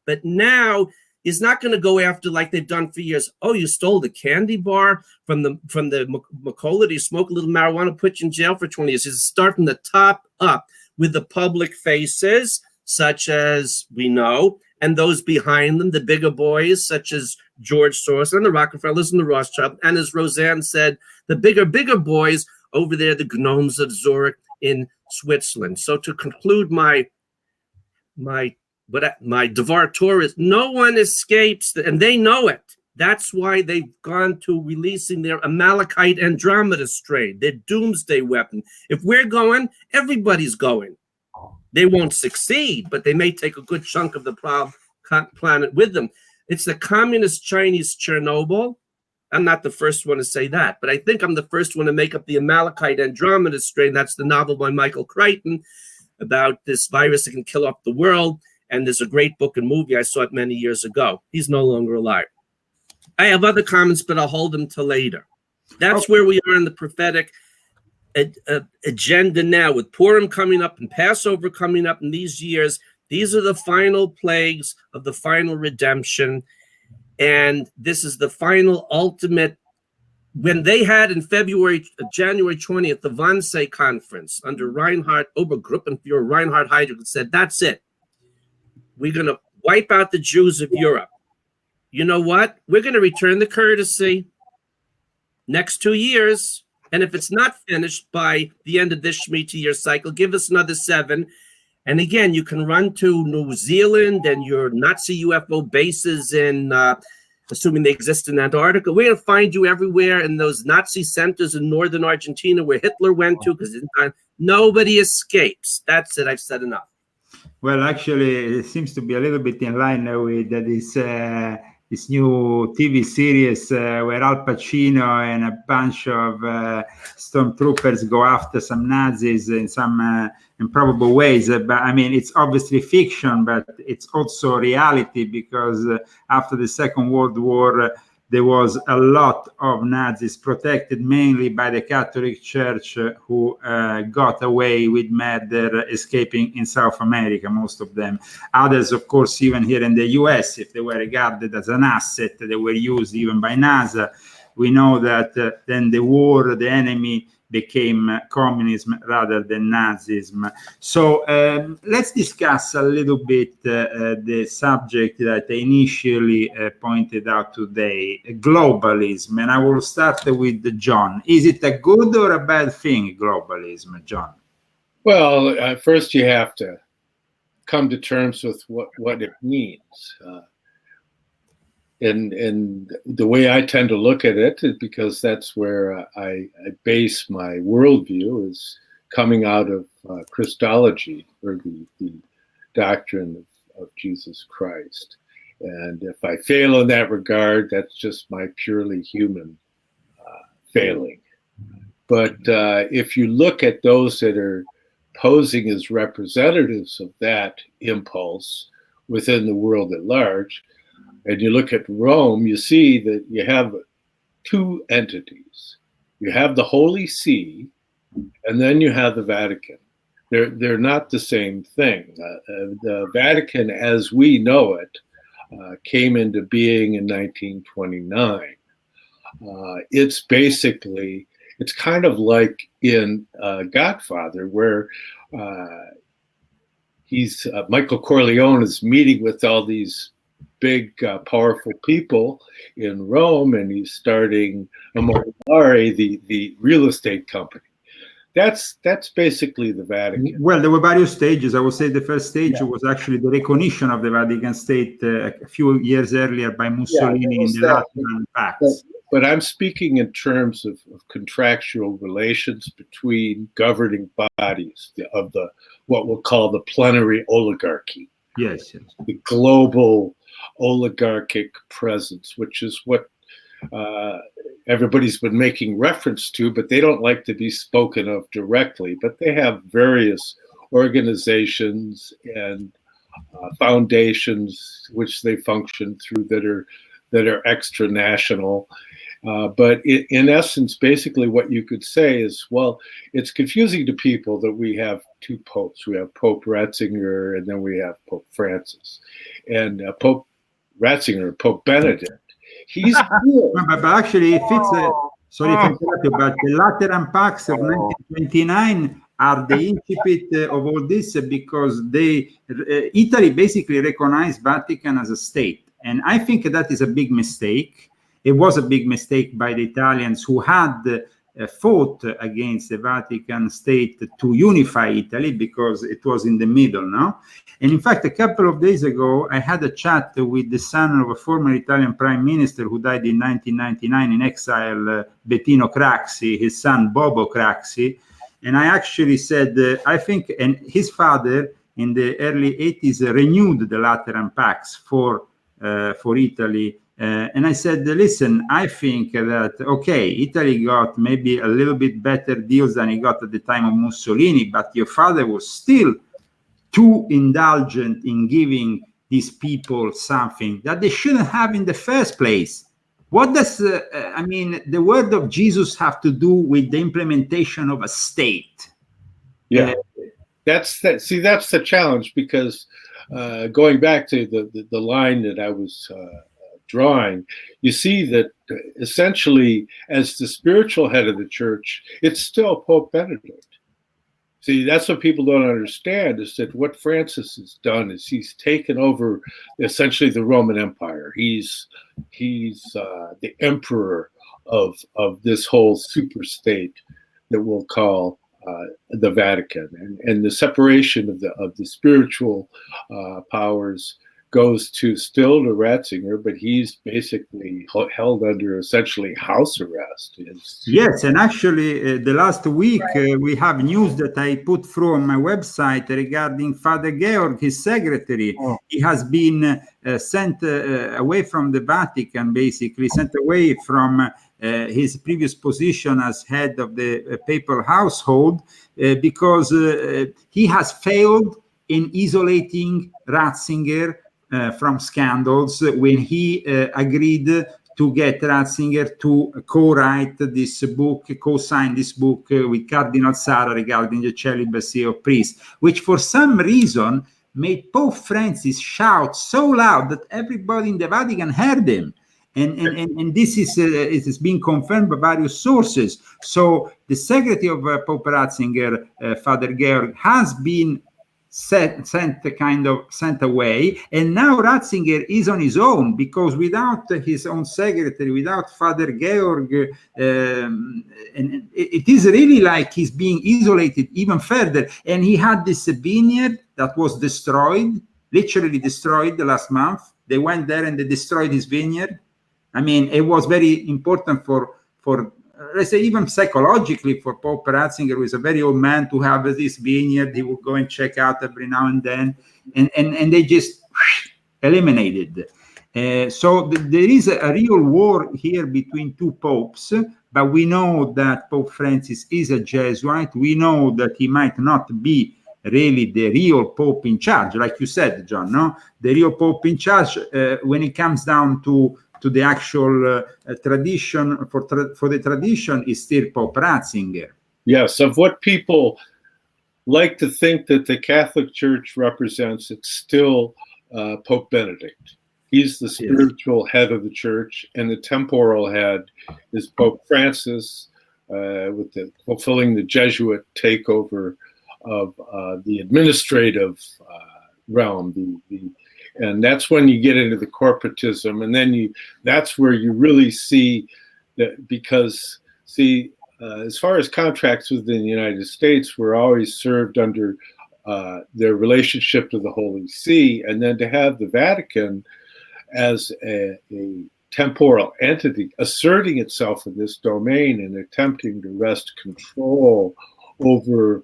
But now he's not going to go after like they've done for years. Oh, you stole the candy bar from the Macola. You smoke a little marijuana, put you in jail for 20 years. He's start from the top up with the public faces, such as we know and those behind them, the bigger boys, such as George Soros and the Rockefellers and the Rothschild, and as Roseanne said, the bigger boys over there, the gnomes of Zurich in Switzerland. So to conclude my devar tour is, no one escapes, and they know it. That's why they've gone to releasing their Amalekite Andromeda strain, their doomsday weapon. If we're going, everybody's going. They won't succeed, but they may take a good chunk of the planet with them. It's the communist Chinese Chernobyl. I'm not the first one to say that, but I think I'm the first one to make up the Amalekite Andromeda strain. That's the novel by Michael Crichton about this virus that can kill off the world. And there's a great book and movie. I saw it many years ago. He's no longer alive. I have other comments, but I'll hold them till later. That's where we are in the prophetic agenda now, with Purim coming up and Passover coming up in these years. These are the final plagues of the final redemption. And this is the final ultimate. When they had in January 20th, the Wannsee conference under Reinhard Obergruppenführer Reinhard Heydrich said, that's it. We're going to wipe out the Jews of Europe. You know what? We're going to return the courtesy next 2 years. And if it's not finished by the end of this Shemitah year cycle, give us another 7. And again, you can run to New Zealand and your Nazi UFO bases in, assuming they exist in Antarctica. We're going to find you everywhere in those Nazi centers in northern Argentina where Hitler went to, because nobody escapes. That's it. I've said enough. Well, actually, it seems to be a little bit in line with this new TV series where Al Pacino and a bunch of stormtroopers go after some Nazis in some improbable ways. But I mean, it's obviously fiction, but it's also reality, because after the Second World War, there was a lot of Nazis protected mainly by the Catholic Church who got away with murder, escaping in South America, most of them. Others, of course, even here in the US, if they were regarded as an asset, they were used even by NASA. We know that then the war, the enemy became communism rather than Nazism. So let's discuss a little bit the subject that I initially pointed out today, globalism. And I will start with John. Is it a good or a bad thing, globalism, John? Well, first you have to come to terms with what it means. And the way I tend to look at it is because that's where I base my worldview, is coming out of Christology, or the doctrine of Jesus Christ. And if I fail in that regard, that's just my purely human failing. But if you look at those that are posing as representatives of that impulse within the world at large, and you look at Rome, you see that you have two entities. You have the Holy See, and then you have the Vatican. They're not the same thing. The Vatican, as we know it, came into being in 1929. It's kind of like in Godfather, where Michael Corleone is meeting with all these big, powerful people in Rome, and he's starting Immobiliare, the real estate company. That's basically the Vatican. Well, there were various stages. I would say the first stage was actually the recognition of the Vatican State a few years earlier by Mussolini in the Lateran Pacts. But I'm speaking in terms of contractual relations between governing bodies of what we'll call the plenary oligarchy. Yes. The global oligarchic presence, which is what everybody's been making reference to, but they don't like to be spoken of directly. But they have various organizations and foundations which they function through that are extra national. But in essence, basically what you could say is, well, it's confusing to people that we have two popes. We have Pope Ratzinger, and then we have Pope Francis. And Pope Ratzinger, Pope Benedict, he's cool. But actually, it fits. Sorry if I interrupt you, but the Lateran Pacts of 1929 are the incipit of all this because Italy basically recognized Vatican as a state. And I think that is a big mistake. It was a big mistake by the Italians who had fought against the Vatican state to unify Italy because it was in the middle, no? And in fact, a couple of days ago, I had a chat with the son of a former Italian prime minister who died in 1999 in exile, Bettino Craxi, his son Bobo Craxi. And I actually said, I think, and his father in the early 80s renewed the Lateran Pax for Italy. And I said, listen, I think that, okay, Italy got maybe a little bit better deals than he got at the time of Mussolini, but your father was still too indulgent in giving these people something that they shouldn't have in the first place. What does, I mean, the word of Jesus have to do with the implementation of a state? Yeah, that's the challenge, because going back to the line that I was drawing, you see that essentially, as the spiritual head of the church, it's still Pope Benedict. See, that's what people don't understand, is that what Francis has done is he's taken over essentially the Roman Empire. He's the emperor of this whole super state that we'll call the Vatican, and the separation of the spiritual powers goes still to Ratzinger, but he's basically held under essentially house arrest. Yes, and actually the last week we have news that I put through on my website regarding Father Georg, his secretary. Oh. He has been sent away from the Vatican, basically sent away from his previous position as head of the papal household because he has failed in isolating Ratzinger from scandals when he agreed to get Ratzinger to co-write this book, co-sign this book with Cardinal Sarah regarding the celibacy of priests, which for some reason made Pope Francis shout so loud that everybody in the Vatican heard him. And this is it has been confirmed by various sources. So the secretary of Pope Ratzinger, Father Georg, has been sent away, and now Ratzinger is on his own, because without his own secretary, without Father Georg, and it is really like he's being isolated even further. And he had this vineyard that was destroyed, literally destroyed the last month. They went there and they destroyed his vineyard. I mean, it was very important for let's say, even psychologically for Pope Ratzinger, who is a very old man, to have this vineyard. He would go and check out every now and then, and they just eliminated. So there is a real war here between two popes, but we know that Pope Francis is a Jesuit. We know that he might not be really the real Pope in charge, like you said, John, no? The real Pope in charge when it comes down to the actual tradition, for the tradition, is still Pope Ratzinger. Yes, of what people like to think that the Catholic Church represents, it's still Pope Benedict. He's the spiritual head of the church, and the temporal head is Pope Francis, with fulfilling the Jesuit takeover of the administrative realm, and that's when you get into the corporatism, and then that's where you really see that, because as far as contracts within the United States, we're always served under their relationship to the Holy See, and then to have the Vatican as a temporal entity asserting itself in this domain and attempting to wrest control over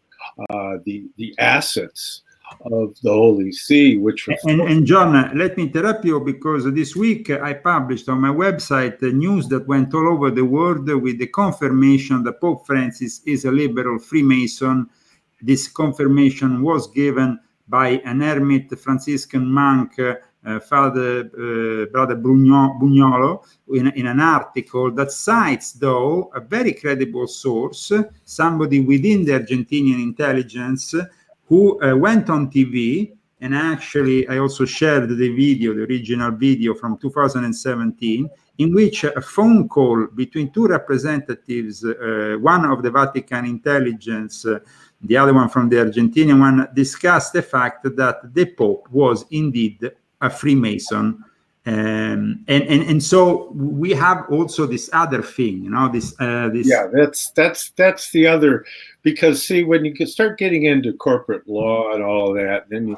the assets of the Holy See, which and John, let me interrupt you, because this week I published on my website the news that went all over the world with the confirmation that Pope Francis is a liberal Freemason. This confirmation was given by an hermit Franciscan monk, Brother Bugnolo, in an article that cites, though, a very credible source, somebody within the Argentinian intelligence, who went on TV, and actually I also shared the video, the original video from 2017, in which a phone call between two representatives, one of the Vatican intelligence, the other one from the Argentinian one, discussed the fact that the Pope was indeed a Freemason. And so we have also this other thing, this. Yeah, that's the other, because see, when you start getting into corporate law and all of that, then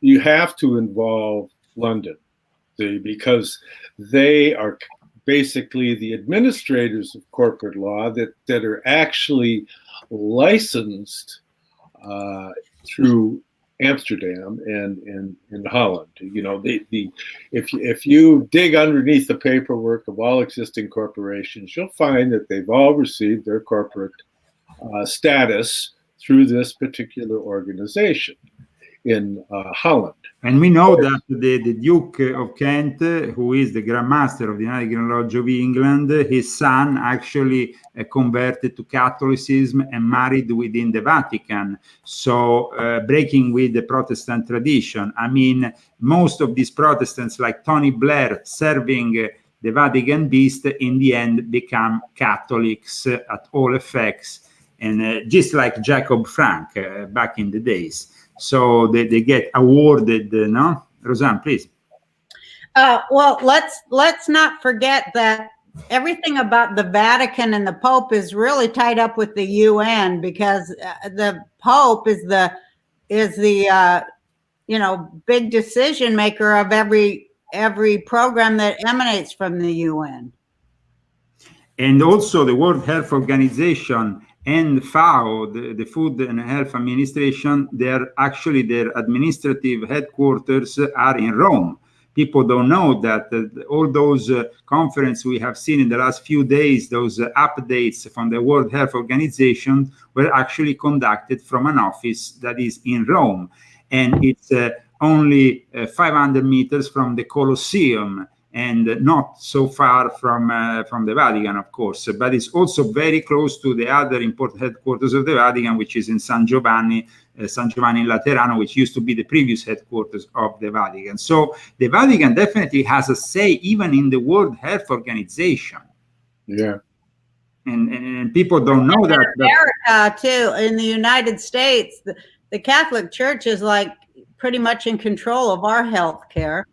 you have to involve London, see, because they are basically the administrators of corporate law that are actually licensed through Amsterdam and in Holland. If you dig underneath the paperwork of all existing corporations, you'll find that they've all received their corporate status through this particular organization in Holland. And we know that the Duke of Kent, who is the Grand Master of the United Grand Lodge of England, his son actually converted to Catholicism and married within the Vatican. So breaking with the Protestant tradition. I mean, most of these Protestants, like Tony Blair, serving the Vatican beast, in the end become Catholics at all effects, and just like Jacob Frank back in the days. So they get awarded, no? Roseanne, please. Well, let's not forget that everything about the Vatican and the Pope is really tied up with the UN, because the Pope is the big decision maker of every program that emanates from the UN. And also the World Health Organization and FAO, the Food and Health Administration, their administrative headquarters are in Rome. People don't know that all those conferences we have seen in the last few days, those updates from the World Health Organization, were actually conducted from an office that is in Rome. And it's only 500 meters from the Colosseum, and not so far from the Vatican, of course, but it's also very close to the other important headquarters of the Vatican, which is in San Giovanni in Laterano, which used to be the previous headquarters of the Vatican. So the Vatican definitely has a say even in the World Health Organization. Yeah. And people don't know that. America, too, in the United States, the Catholic Church is like pretty much in control of our health care.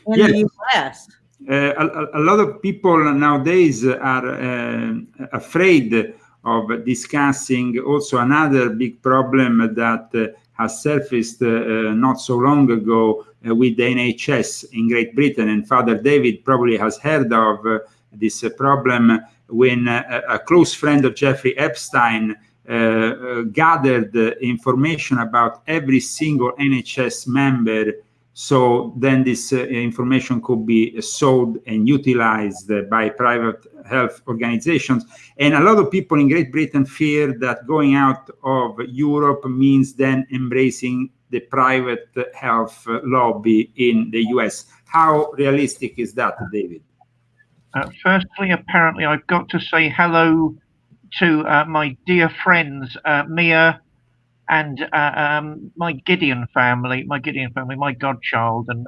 In the US. A lot of people nowadays are afraid of discussing also another big problem that has surfaced not so long ago with the NHS in Great Britain. And Father David probably has heard of this problem when a close friend of Jeffrey Epstein gathered information about every single NHS member. So then this information could be sold and utilized by private health organizations. And a lot of people in Great Britain fear that going out of Europe means then embracing the private health lobby in the US. How realistic is that, David? Firstly, apparently, I've got to say hello to my dear friends, Mia, and my Gideon family, my godchild, and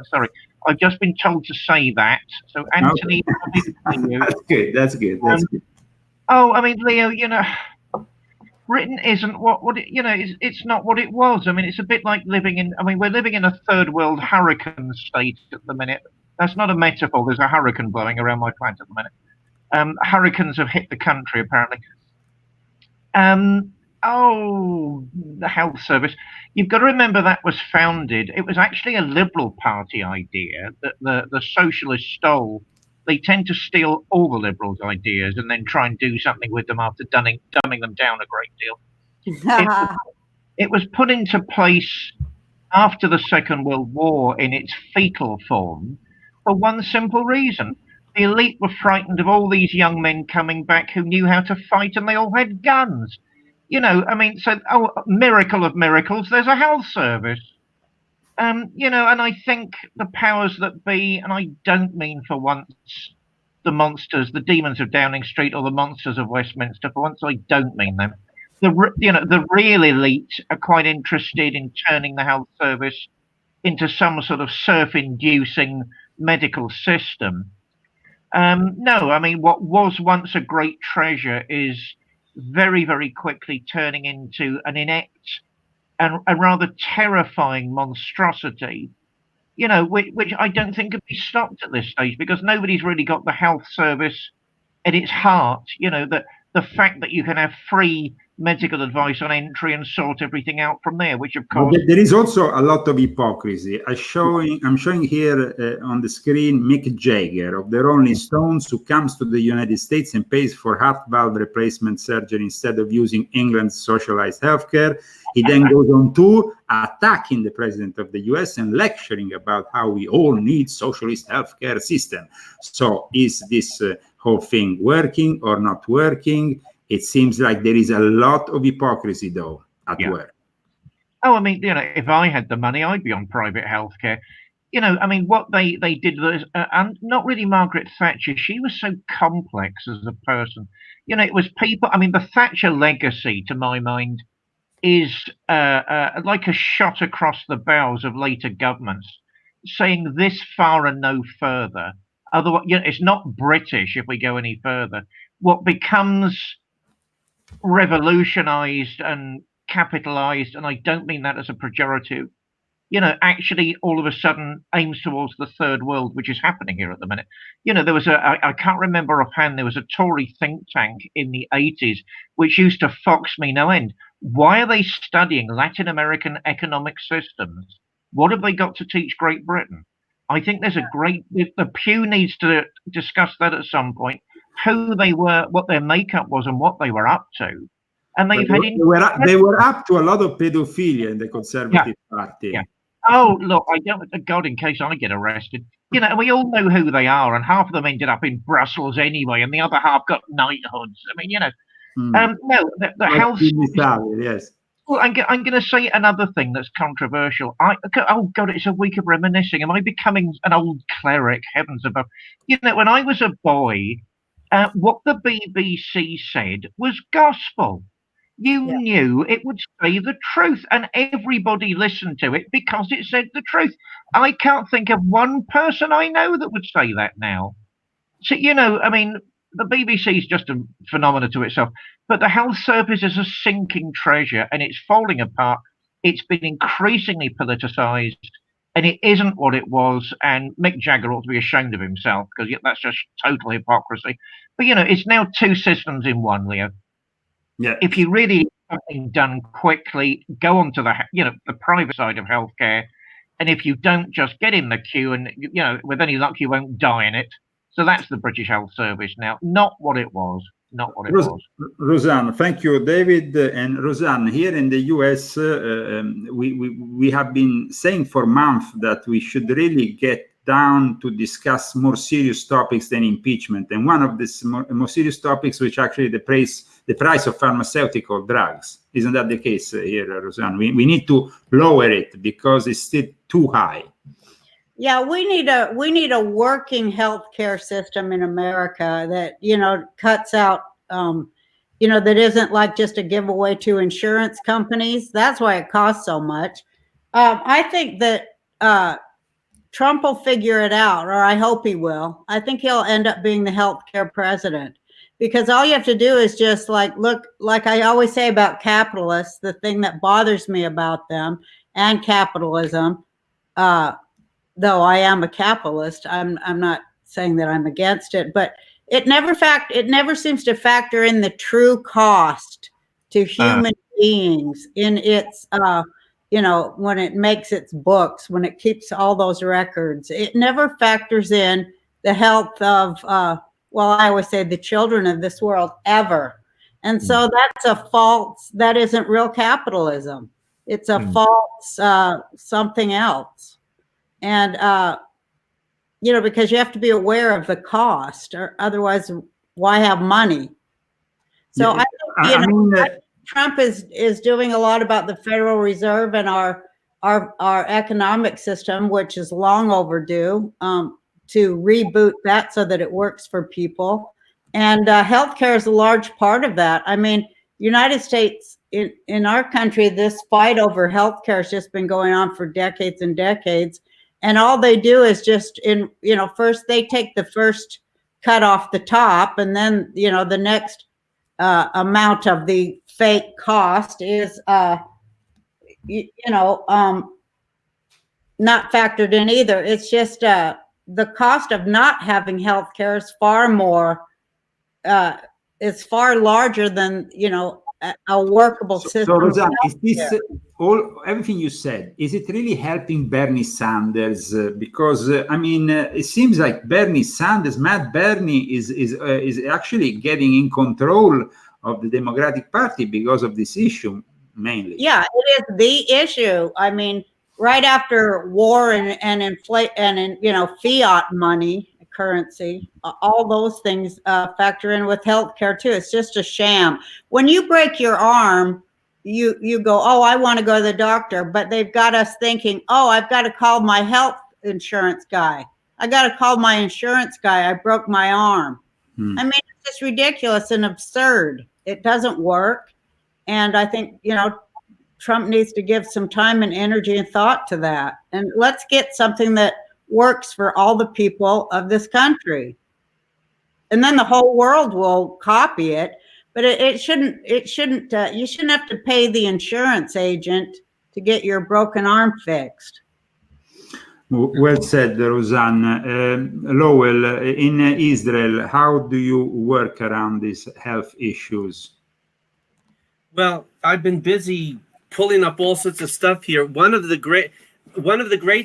sorry, I've just been told to say that. So, Anthony, okay. That's good. That's good. Oh, I mean, Leo, Britain isn't what it, it's not what it was. I mean, it's a bit like we're living in a third world hurricane state at the minute. That's not a metaphor. There's a hurricane blowing around my planet at the minute. Hurricanes have hit the country, apparently. Oh, the health service. You've got to remember that was founded. It was actually a Liberal Party idea that the socialists stole. They tend to steal all the Liberals' ideas and then try and do something with them after dumbing them down a great deal. It was put into place after the Second World War in its fetal form for one simple reason. The elite were frightened of all these young men coming back who knew how to fight, and they all had guns. Miracle of miracles, there's a health service. And I think the powers that be, and I don't mean for once the monsters, the demons of Downing Street or the monsters of Westminster, for once I don't mean them. The real elite are quite interested in turning the health service into some sort of self-inducing medical system. No, I mean, what was once a great treasure is very, very quickly turning into an inept and a rather terrifying monstrosity, you know, which I don't think can be stopped at this stage, because nobody's really got the health service at its heart. You know, that the fact that you can have free medical advice on entry and sort everything out from there, which of course... But there is also a lot of hypocrisy. I'm showing here on the screen Mick Jagger of the Rolling Stones, who comes to the United States and pays for heart valve replacement surgery instead of using England's socialized healthcare. He then goes on tour attacking the president of the US and lecturing about how we all need socialist healthcare system. So is this whole thing working or not working? It seems like there is a lot of hypocrisy, though, at work. Oh, I mean, you know, if I had the money, I'd be on private healthcare. You know, I mean, what they did was, and not really Margaret Thatcher. She was so complex as a person. You know, it was people. I mean, the Thatcher legacy, to my mind, is like a shot across the bows of later governments, saying this far and no further. Otherwise, you know, it's not British if we go any further. What becomes revolutionized and capitalized, and I don't mean that as a pejorative, you know, actually all of a sudden aims towards the third world, which is happening here at the minute. You know, there was I can't remember offhand, there was a Tory think tank in the 80s which used to fox me no end. Why are they studying Latin American economic systems? What have they got to teach Great Britain? I think there's the Pew needs to discuss that at some point, who they were, what their makeup was, and what they were up to. And they were up to a lot of pedophilia in the Conservative Party. Yeah. Oh, look, I don't, God, in case I get arrested, you know, we all know who they are, and half of them ended up in Brussels anyway, and the other half got knighthoods. I mean, you know, no, the health. Yes. Well, I'm going to say another thing that's controversial. Oh God, it's a week of reminiscing. Am I becoming an old cleric? Heavens above! You know, when I was a boy, what the BBC said was gospel. You knew it would say the truth, and everybody listened to it because it said the truth. I can't think of one person I know that would say that now. So, you know, I mean, the BBC is just a phenomenon to itself, but the health service is a sinking treasure, and it's falling apart. It's been increasingly politicized, and it isn't what it was. And Mick Jagger ought to be ashamed of himself, because that's just total hypocrisy. But, you know, it's now two systems in one, Leo. Yeah. If you really need something done quickly, go on to the private side of healthcare, and if you don't, just get in the queue, and you know, with any luck, you won't die in it. So that's the British health service now, not what it was. Not what it was. Roseanne, thank you, David. And Roseanne, here in the US, we have been saying for months that we should really get down to discuss more serious topics than impeachment. And one of the more serious topics, which actually the price of pharmaceutical drugs. Isn't that the case here, Roseanne? We need to lower it because it's still too high. Yeah, we need a working healthcare system in America that, you know, cuts out, you know, that isn't like just a giveaway to insurance companies. That's why it costs so much. I think that Trump will figure it out, or I hope he will. I think he'll end up being the healthcare president, because all you have to do is just look, like I always say about capitalists, the thing that bothers me about them and capitalism, though I am a capitalist, I'm not saying that I'm against it, but it never seems to factor in the true cost to human beings in its you know, when it makes its books, when it keeps all those records. It never factors in the health of well, I always say the children of this world ever. And so that's a false, that isn't real capitalism. It's a false something else. And, you know, because you have to be aware of the cost, or otherwise, why have money? So I think, you know, Trump is doing a lot about the Federal Reserve and our economic system, which is long overdue, to reboot that so that it works for people. And healthcare is a large part of that. I mean, United States in our country, this fight over healthcare has just been going on for decades and decades. And all they do is just first they take the first cut off the top, and then, the next amount of the fake cost is, not factored in either. It's just the cost of not having health care is far larger than a workable system. So Rosanna, is this everything you said? Is it really helping Bernie Sanders? Because it seems like Bernie Sanders, Matt Bernie, is actually getting in control of the Democratic Party because of this issue mainly. Yeah, it is the issue. Right after war and inflate and fiat money, currency, all those things factor in with healthcare too. It's just a sham. When you break your arm, you go, oh, I want to go to the doctor, but they've got us thinking, oh, I've got to call my health insurance guy. I got to call my insurance guy. I broke my arm. It's just ridiculous and absurd. It doesn't work, and I think Trump needs to give some time and energy and thought to that. And let's get something that works for all the people of this country. And then the whole world will copy it. But it shouldn't, you shouldn't have to pay the insurance agent to get your broken arm fixed. Well said, Rosanne. Lowell, in Israel, how do you work around these health issues? Well, I've been busy pulling up all sorts of stuff here. One of the great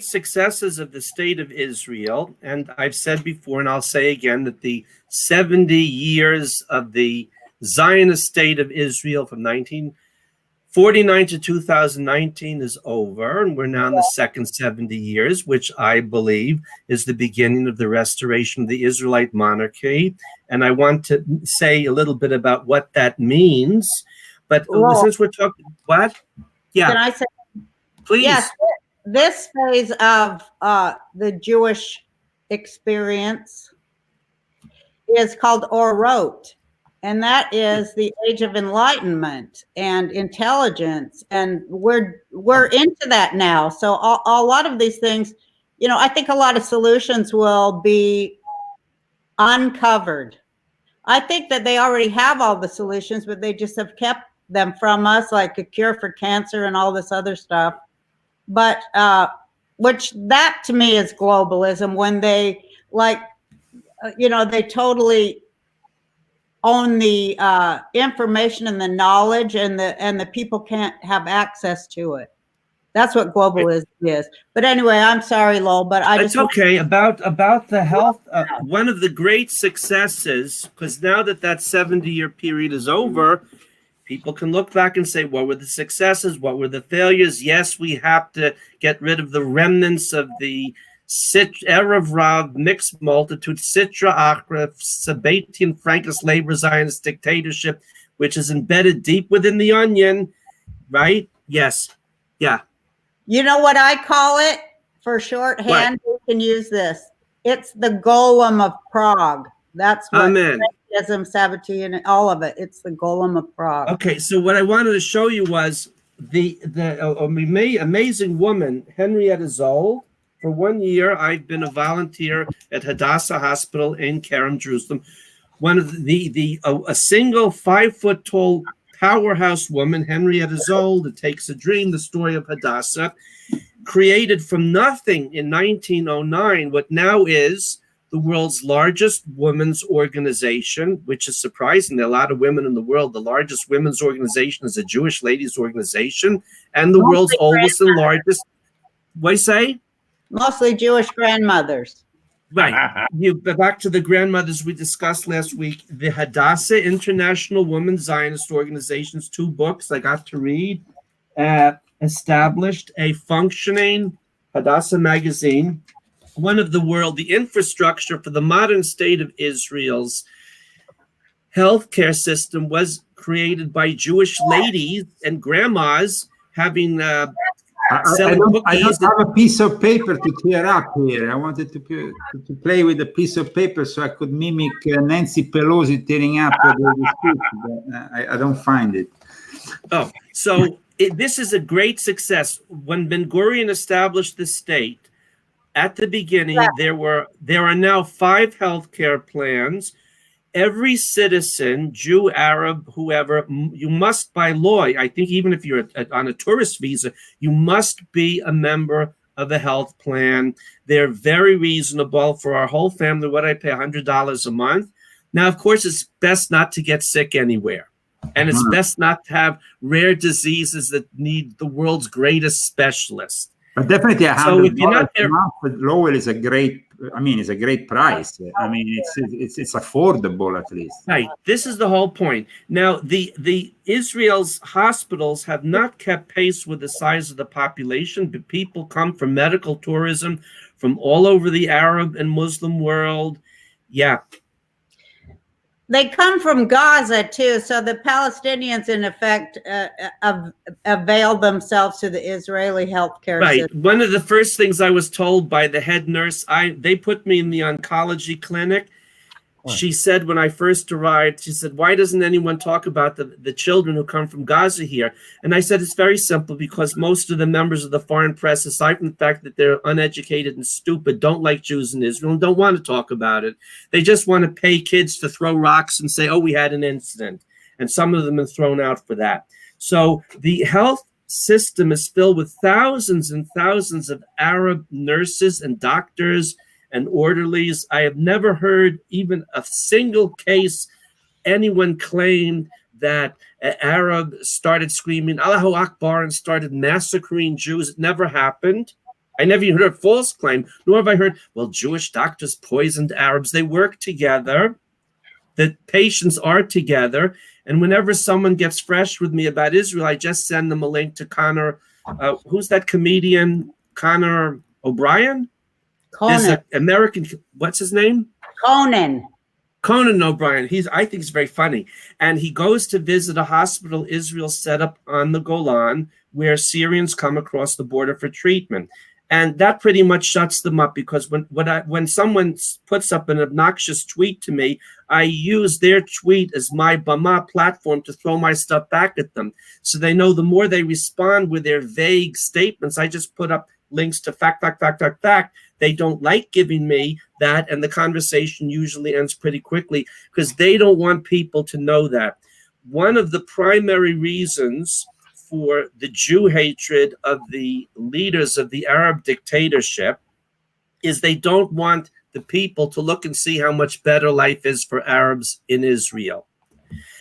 successes of the state of Israel, and I've said before and I'll say again, that the 70 years of the Zionist state of Israel from 1949 to 2019 is over, and we're now in the second 70 years, which I believe is the beginning of the restoration of the Israelite monarchy. And I want to say a little bit about what that means. But since we're talking, what? Yeah. Can I say? Please. Yes, this phase of the Jewish experience is called Orot, and that is the age of enlightenment and intelligence, and we're into that now. So a lot of these things, I think a lot of solutions will be uncovered. I think that they already have all the solutions, but they just have kept them from us, like a cure for cancer and all this other stuff. But which that to me is globalism, when they they totally own the information and the knowledge, and the people can't have access to it. That's what globalism is. But anyway, I'm sorry, Lowell, but it's okay. About the health, one of the great successes, because now that 70-year period is over, people can look back and say, what were the successes? What were the failures? Yes, we have to get rid of the remnants of the Erev Rav mixed multitude, Sitra Achra, Sabbatian Frankish labor Zionist dictatorship, which is embedded deep within the onion, right? Yes. Yeah. You know what I call it for shorthand? We can use this. It's the golem of Prague. That's what Judaism, Sabbatean, all of it. It's the golem of Prague. Okay, so what I wanted to show you was the amazing woman, Henrietta Zoll. For 1 year, I've been a volunteer at Hadassah Hospital in Kerem, Jerusalem. One of a single 5-foot tall powerhouse woman, Henrietta Zoll, that takes a dream, the story of Hadassah, created from nothing in 1909 what now is the world's largest women's organization, which is surprising. There are a lot of women in the world. The largest women's organization is a Jewish ladies' organization, and the world's oldest and largest. What do you say? Mostly Jewish grandmothers. Right. Back to the grandmothers we discussed last week. The Hadassah International Women's Zionist Organization's 2 books I got to read established a functioning Hadassah magazine. One of the infrastructure for the modern state of Israel's healthcare system was created by Jewish ladies and grandmas having I don't have a piece of paper to tear up here. I wanted to play with a piece of paper so I could mimic Nancy Pelosi tearing up. I don't find it. Oh, so this is a great success. When Ben Gurion established the state, at the beginning, there are now 5 healthcare plans. Every citizen, Jew, Arab, whoever, you must by law, I think even if you're on a tourist visa, you must be a member of a health plan. They're very reasonable for our whole family. What I pay $100 a month. Now, of course, it's best not to get sick anywhere. And it's best not to have rare diseases that need the world's greatest specialist. But definitely $100 a month with Lowell is a great, it's a great price. I mean, it's affordable at least. Right. This is the whole point. Now, the Israel's hospitals have not kept pace with the size of the population, but people come from medical tourism from all over the Arab and Muslim world. Yeah. They come from Gaza too, so the Palestinians, in effect, avail themselves to the Israeli healthcare system. One of the first things I was told by the head nurse, they put me in the oncology clinic. She said when I first arrived, she said, "Why doesn't anyone talk about the children who come from Gaza here?" And I said, "It's very simple, because most of the members of the foreign press, aside from the fact that they're uneducated and stupid, don't like Jews in Israel and don't want to talk about it. They just want to pay kids to throw rocks and say, oh, we had an incident." And some of them are thrown out for that. So the health system is filled with thousands and thousands of Arab nurses and doctors and orderlies. I have never heard even a single case anyone claimed that an Arab started screaming Allahu Akbar and started massacring Jews. It never happened. I never even heard a false claim, nor have I heard, well, Jewish doctors poisoned Arabs. They work together. The patients are together. And whenever someone gets fresh with me about Israel, I just send them a link to Connor. Who's that comedian? Connor O'Brien? Is an American, what's his name? Conan O'Brien. I think he's very funny. And he goes to visit a hospital Israel set up on the Golan where Syrians come across the border for treatment. And that pretty much shuts them up, because when someone puts up an obnoxious tweet to me, I use their tweet as my Bama platform to throw my stuff back at them. So they know the more they respond with their vague statements, I just put up links to fact. They don't like giving me that, and the conversation usually ends pretty quickly because they don't want people to know that. One of the primary reasons for the Jew hatred of the leaders of the Arab dictatorship is they don't want the people to look and see how much better life is for Arabs in Israel.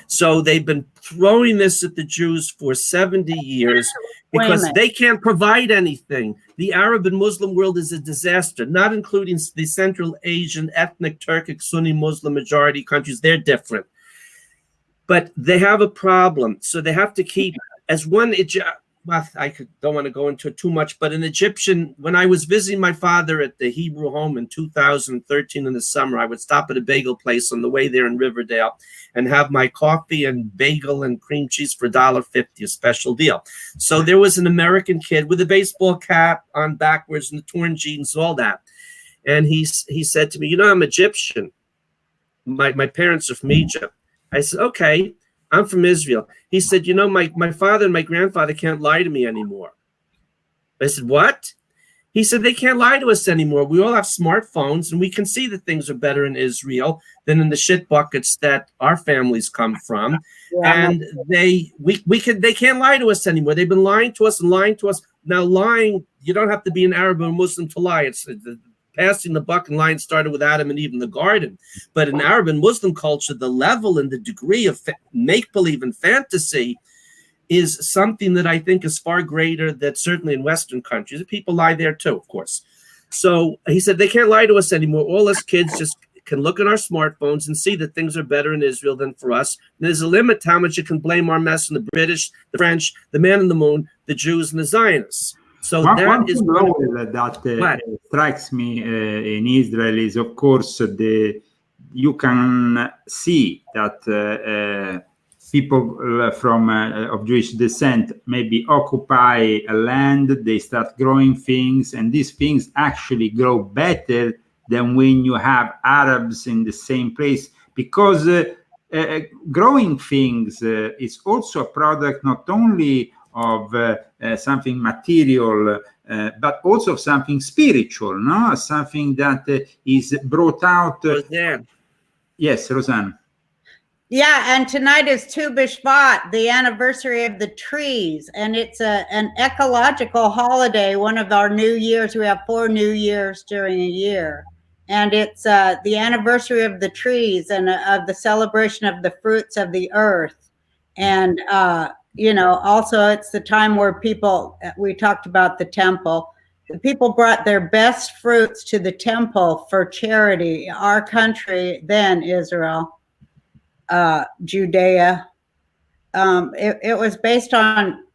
So they've been throwing this at the Jews for 70 years because they can't provide anything. The Arab and Muslim world is a disaster, not including the Central Asian ethnic Turkic Sunni Muslim majority countries. They're different. But they have a problem. So they have to keep, as one, don't want to go into it too much, but an Egyptian, when I was visiting my father at the Hebrew home in 2013 in the summer, I would stop at a bagel place on the way there in Riverdale and have my coffee and bagel and cream cheese for $1.50, a special deal. So there was an American kid with a baseball cap on backwards and the torn jeans and all that. And he said to me, I'm Egyptian. My parents are from Egypt. I said, okay. I'm from Israel. He said, my father and my grandfather can't lie to me anymore. I said, what? He said, they can't lie to us anymore. We all have smartphones and we can see that things are better in Israel than in the shit buckets that our families come from. Yeah. And they can't lie to us anymore. They've been lying to us and lying to us. Now lying, you don't have to be an Arab or Muslim to lie. It's passing the buck and line started with Adam and Eve in the garden. But in Arab and Muslim culture, the level and the degree of make-believe and fantasy is something that I think is far greater than certainly in Western countries. People lie there too, of course. So he said, they can't lie to us anymore. All us kids just can look at our smartphones and see that things are better in Israel than for us. And there's a limit to how much you can blame our mess on the British, the French, the man in the moon, the Jews, and the Zionists. So that is that strikes me in Israel is, of course, you can see that people from of Jewish descent maybe occupy a land, they start growing things, and these things actually grow better than when you have Arabs in the same place, because growing things is also a product not only of something material, but also of something spiritual, no? Something that is brought out. Roseanne. Yes, Roseanne. Yeah, and tonight is Tu B'Shvat, the anniversary of the trees, and it's an ecological holiday, one of our New Years. We have 4 New Years during a year, and it's the anniversary of the trees and of the celebration of the fruits of the earth. And, you know, also it's the time where people, we talked about the temple, the people brought their best fruits to the temple for charity. Our country then, Israel, Judea, it was based on,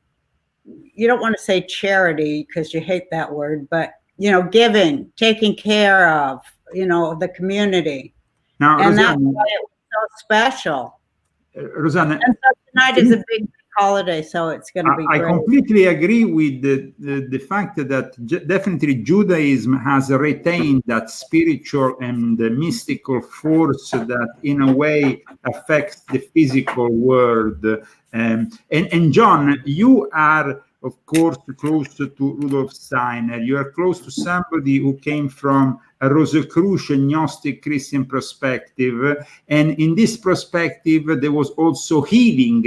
you don't want to say charity because you hate that word, but, you know, giving, taking care of, you know, the community. Now, And Roseanne, that's why it was so special. Roseanne, And so tonight is a big holiday, so it's going to be I great. completely agree with the fact that definitely Judaism has retained that spiritual and mystical force that in a way affects the physical world. And John, you are, of course, close to Rudolf Steiner. You are close to somebody who came from a Rosicrucian Gnostic Christian perspective. And in this perspective, there was also healing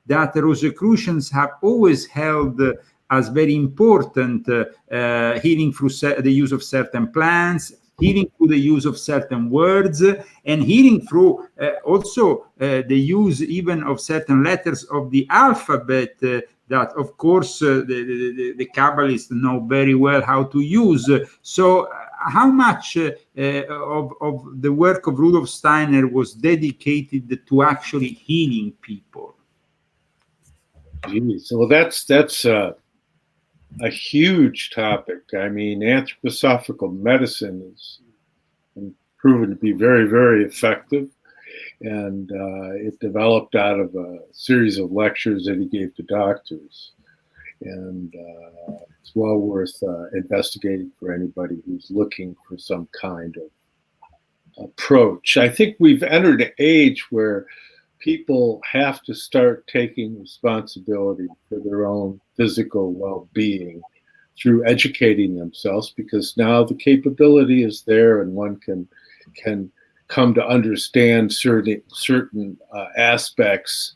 that the Rosicrucians have always held as very important, healing through the use of certain plants, healing through the use of certain words, and healing through also the use even of certain letters of the alphabet that, of course, the Kabbalists know very well how to use. So how much of the work of Rudolf Steiner was dedicated to actually healing people? Geez, well, that's a huge topic. I mean, anthroposophical medicine is proven to be very, very effective, and it developed out of a series of lectures that he gave to doctors, and it's well worth investigating for anybody who's looking for some kind of approach. I think we've entered an age where people have to start taking responsibility for their own physical well-being through educating themselves, because now the capability is there and one can come to understand certain aspects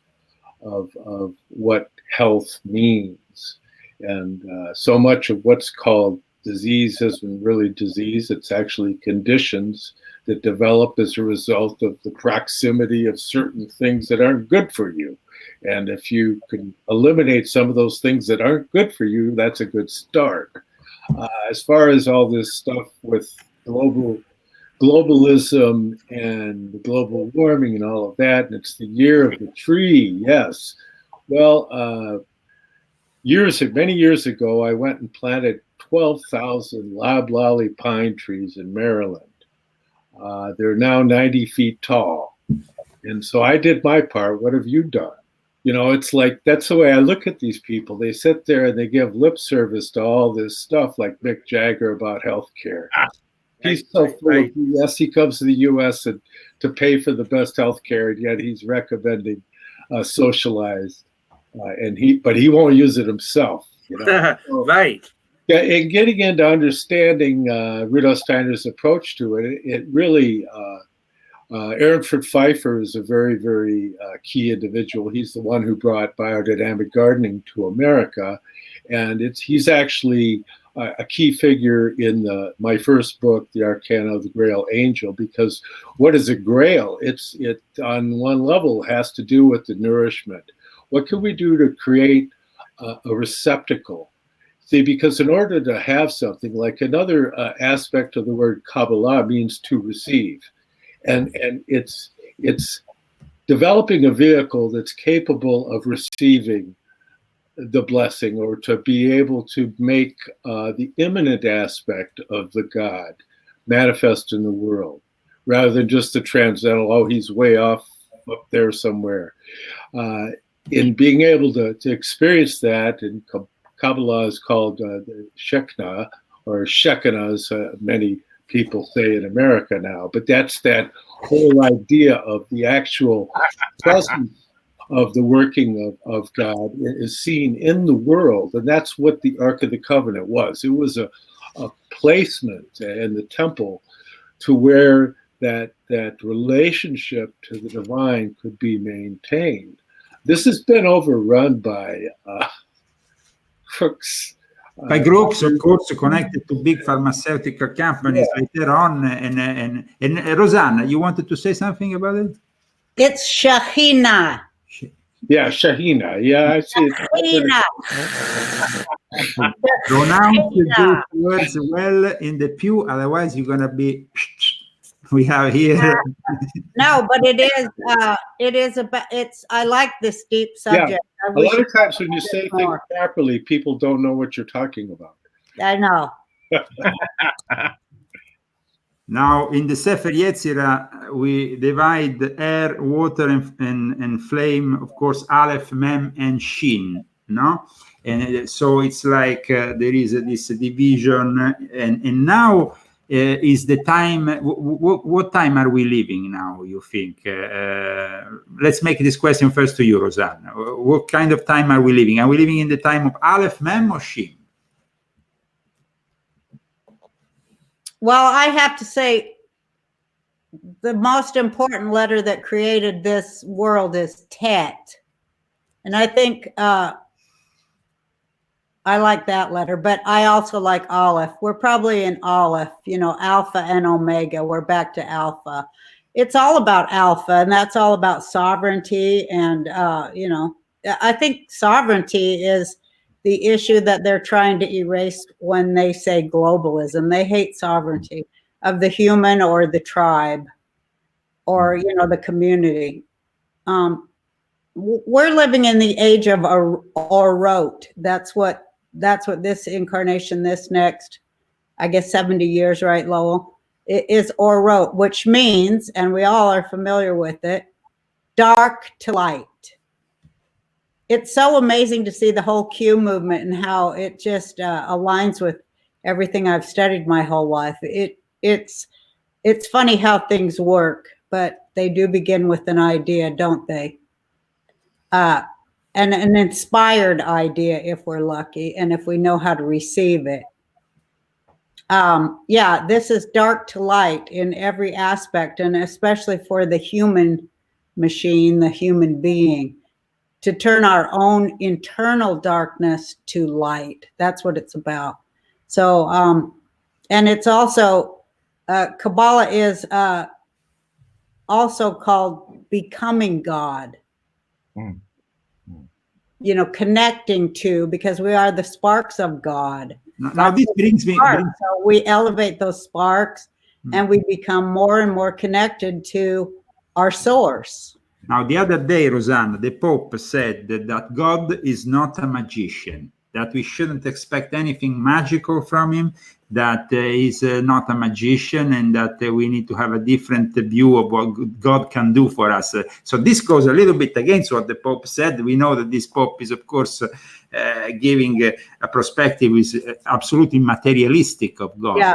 of what health means. And so much of what's called disease isn't really disease, it's actually conditions that develop as a result of the proximity of certain things that aren't good for you. And if you can eliminate some of those things that aren't good for you, that's a good start. As far as all this stuff with globalism and global warming and all of that, and it's the year of the tree, yes. Well, many years ago, I went and planted 12,000 loblolly pine trees in Maryland. They're now 90 feet tall. And so I did my part. What have you done? You know, it's like, that's the way I look at these people. They sit there and they give lip service to all this stuff like Mick Jagger about healthcare. He's so full of BS. He comes to the U.S. to pay for the best healthcare, and yet he's recommending socialized, but he won't use it himself. You know? Right. Yeah, and getting into understanding Rudolf Steiner's approach to it, it really, Ehrenfried Pfeiffer is a very, very key individual. He's the one who brought biodynamic gardening to America, and he's actually a key figure in my first book, The Arcana of the Grail Angel, because what is a grail? It on one level has to do with the nourishment. What can we do to create a receptacle? See, because in order to have something, like another aspect of the word Kabbalah means to receive. And it's developing a vehicle that's capable of receiving the blessing, or to be able to make the immanent aspect of the God manifest in the world, rather than just the transcendental, oh, he's way off up there somewhere. In being able to experience that, and Kabbalah is called Shekinah, or Shekinah, as many people say in America now. But that's that whole idea of the actual presence of the working of God is seen in the world. And that's what the Ark of the Covenant was. It was a placement in the temple to where that relationship to the divine could be maintained. This has been overrun by crooks. By groups, of course, connected to big pharmaceutical companies later on. And Rosanna, you wanted to say something about it? It's Shahina. Yeah, Shahina. Yeah, I see it. Shahina. Pronounce those words well in the pew, otherwise you're gonna be. We have here. No, but it is about. It's. I like this deep subject. Yeah, a lot of times when you say things properly, people don't know what you're talking about. I know. Now, in the Sefer Yetzirah, we divide the air, water, and flame, of course, Aleph, Mem, and Shin, no? And so it's like there is this division, and now is the time, what time are we living now, you think? Let's make this question first to you, Rosanna. What kind of time are we living? Are we living in the time of Aleph, Mem, or Shin? Well, I have to say the most important letter that created this world is Tet. And I think I like that letter, but I also like Aleph. We're probably in Aleph, you know, Alpha and Omega. We're back to Alpha. It's all about Alpha, and that's all about sovereignty. And, you know, I think sovereignty is the issue that they're trying to erase when they say globalism. They hate sovereignty of the human or the tribe or, you know, the community. We're living in the age of Orot. That's what this incarnation, this next, I guess 70 years, right, Lowell? It is Orot, which means, and we all are familiar with it, dark to light. It's so amazing to see the whole Q movement and how it just aligns with everything I've studied my whole life. It's funny how things work, but they do begin with an idea, don't they? And an inspired idea if we're lucky and if we know how to receive it. Yeah, this is dark to light in every aspect, and especially for the human machine, the human being, to turn our own internal darkness to light. That's what it's about. So, and it's also, Kabbalah is also called becoming God. You know, connecting to, because we are the sparks of God. Now this brings me. So we elevate those sparks and we become more and more connected to our source. Now, the other day, Rosanna, the Pope said that God is not a magician, that we shouldn't expect anything magical from him, that he's not a magician, and that we need to have a different view of what God can do for us. So this goes a little bit against what the Pope said. We know that this Pope is, of course, giving a perspective is absolutely materialistic of God. Yeah.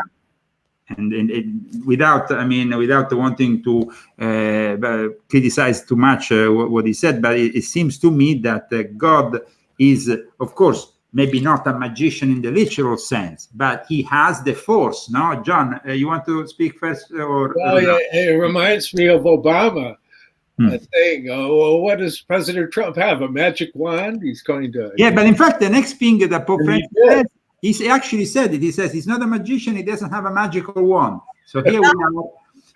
And without wanting to criticize too much what he said, but it seems to me that God is, of course, maybe not a magician in the literal sense, but he has the force. No, John, you want to speak first? Or it reminds me of Obama saying, "Oh, well, what does President Trump have? A magic wand? He's going to." Yeah, but in fact, the next thing that Pope Francis said, he actually said it. He says he's not a magician. He doesn't have a magical wand. So here we are,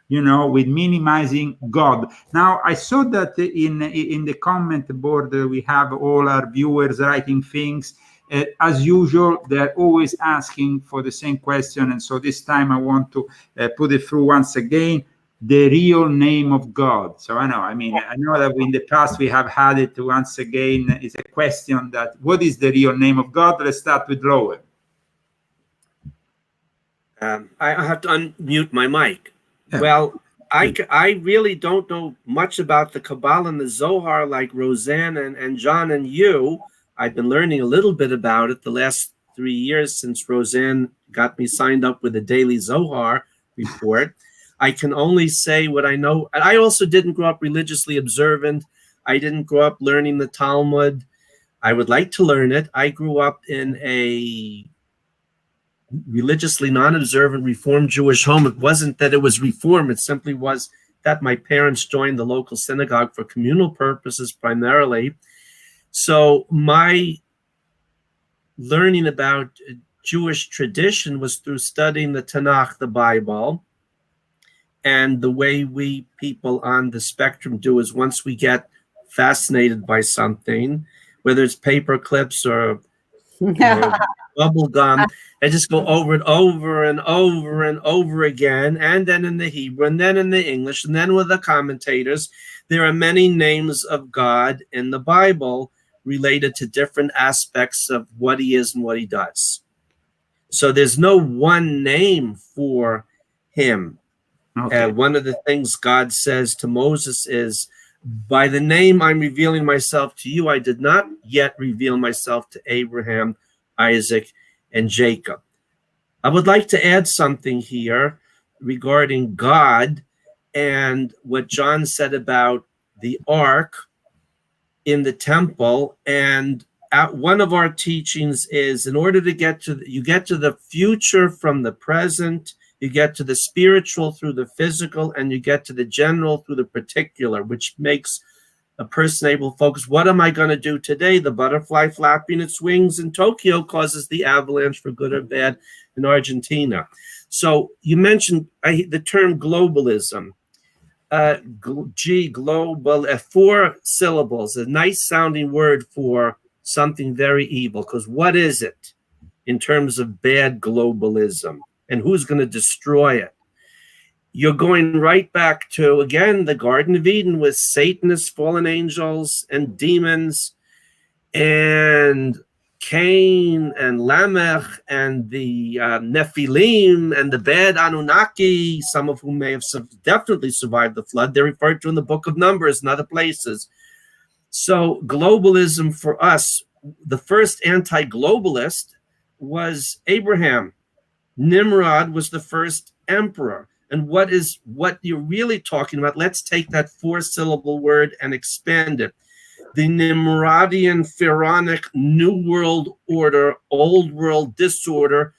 you know, with minimizing God. Now, I saw that in the comment board, we have all our viewers writing things. As usual, they're always asking for the same question. And so this time I want to put it through once again, the real name of God. So I know that in the past we have had it once again. It's a question that, what is the real name of God? Let's start with Lowell. I have to unmute my mic. Yeah. Well, I really don't know much about the Kabbalah and the Zohar like Roseanne and John and you. I've been learning a little bit about it the last 3 years since Roseanne got me signed up with the Daily Zohar report. I can only say what I know. And I also didn't grow up religiously observant. I didn't grow up learning the Talmud. I would like to learn it. I grew up in a religiously non-observant Reformed Jewish home. It wasn't that it was Reform. It simply was that my parents joined the local synagogue for communal purposes primarily. So my learning about Jewish tradition was through studying the Tanakh, the Bible. And the way we people on the spectrum do is once we get fascinated by something, whether it's paper clips or bubble gum, I just go over it over and over and over again, and then in the Hebrew, and then in the English, and then with the commentators. There are many names of God in the Bible related to different aspects of what he is and what he does. So there's no one name for him. Okay. One of the things God says to Moses is, by the name I'm revealing myself to you, I did not yet reveal myself to Abraham, Isaac, and Jacob. I would like to add something here regarding God and what John said about the ark in the temple. And one of our teachings is, in order to get to you get to the future from the present, you get to the spiritual through the physical, and you get to the general through the particular, which makes a person able to focus. What am I going to do today? The butterfly flapping its wings in Tokyo causes the avalanche, for good or bad, in Argentina. So you mentioned the term globalism. Global, 4 syllables, a nice sounding word for something very evil. Because what is it in terms of bad globalism? And who's going to destroy it? You're going right back to, again, the Garden of Eden with Satanists, fallen angels, and demons, and Cain and Lamech, and the Nephilim, and the bad Anunnaki, some of whom may have definitely survived the flood. They're referred to in the Book of Numbers and other places. So globalism for us, the first anti-globalist was Abraham. Nimrod was the first emperor. And what you're really talking about, let's take that 4-syllable word and expand it. The Nimrodian, pharaonic, New World Order, Old World disorder,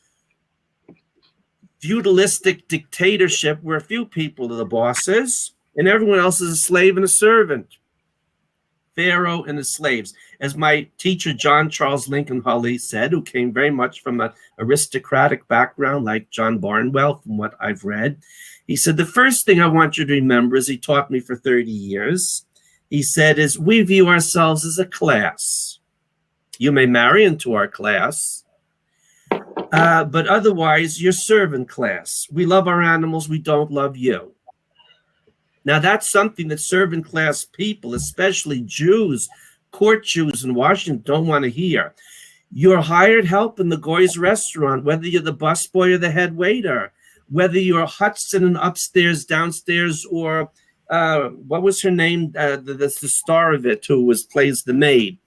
feudalistic dictatorship where a few people are the bosses and everyone else is a slave and a servant. Pharaoh and his slaves. As my teacher, John Charles Lincoln Hulley, said, who came very much from an aristocratic background like John Barnwell, from what I've read, he said, the first thing I want you to remember, as he taught me for 30 years, he said, is we view ourselves as a class. You may marry into our class, but otherwise you're servant class. We love our animals, we don't love you. Now, that's something that servant class people, especially Jews, court Jews in Washington, don't want to hear. You're hired help in the Goy's restaurant, whether you're the busboy or the head waiter, whether you're Hudson and upstairs, downstairs, or what was her name? The star of it, who plays the maid.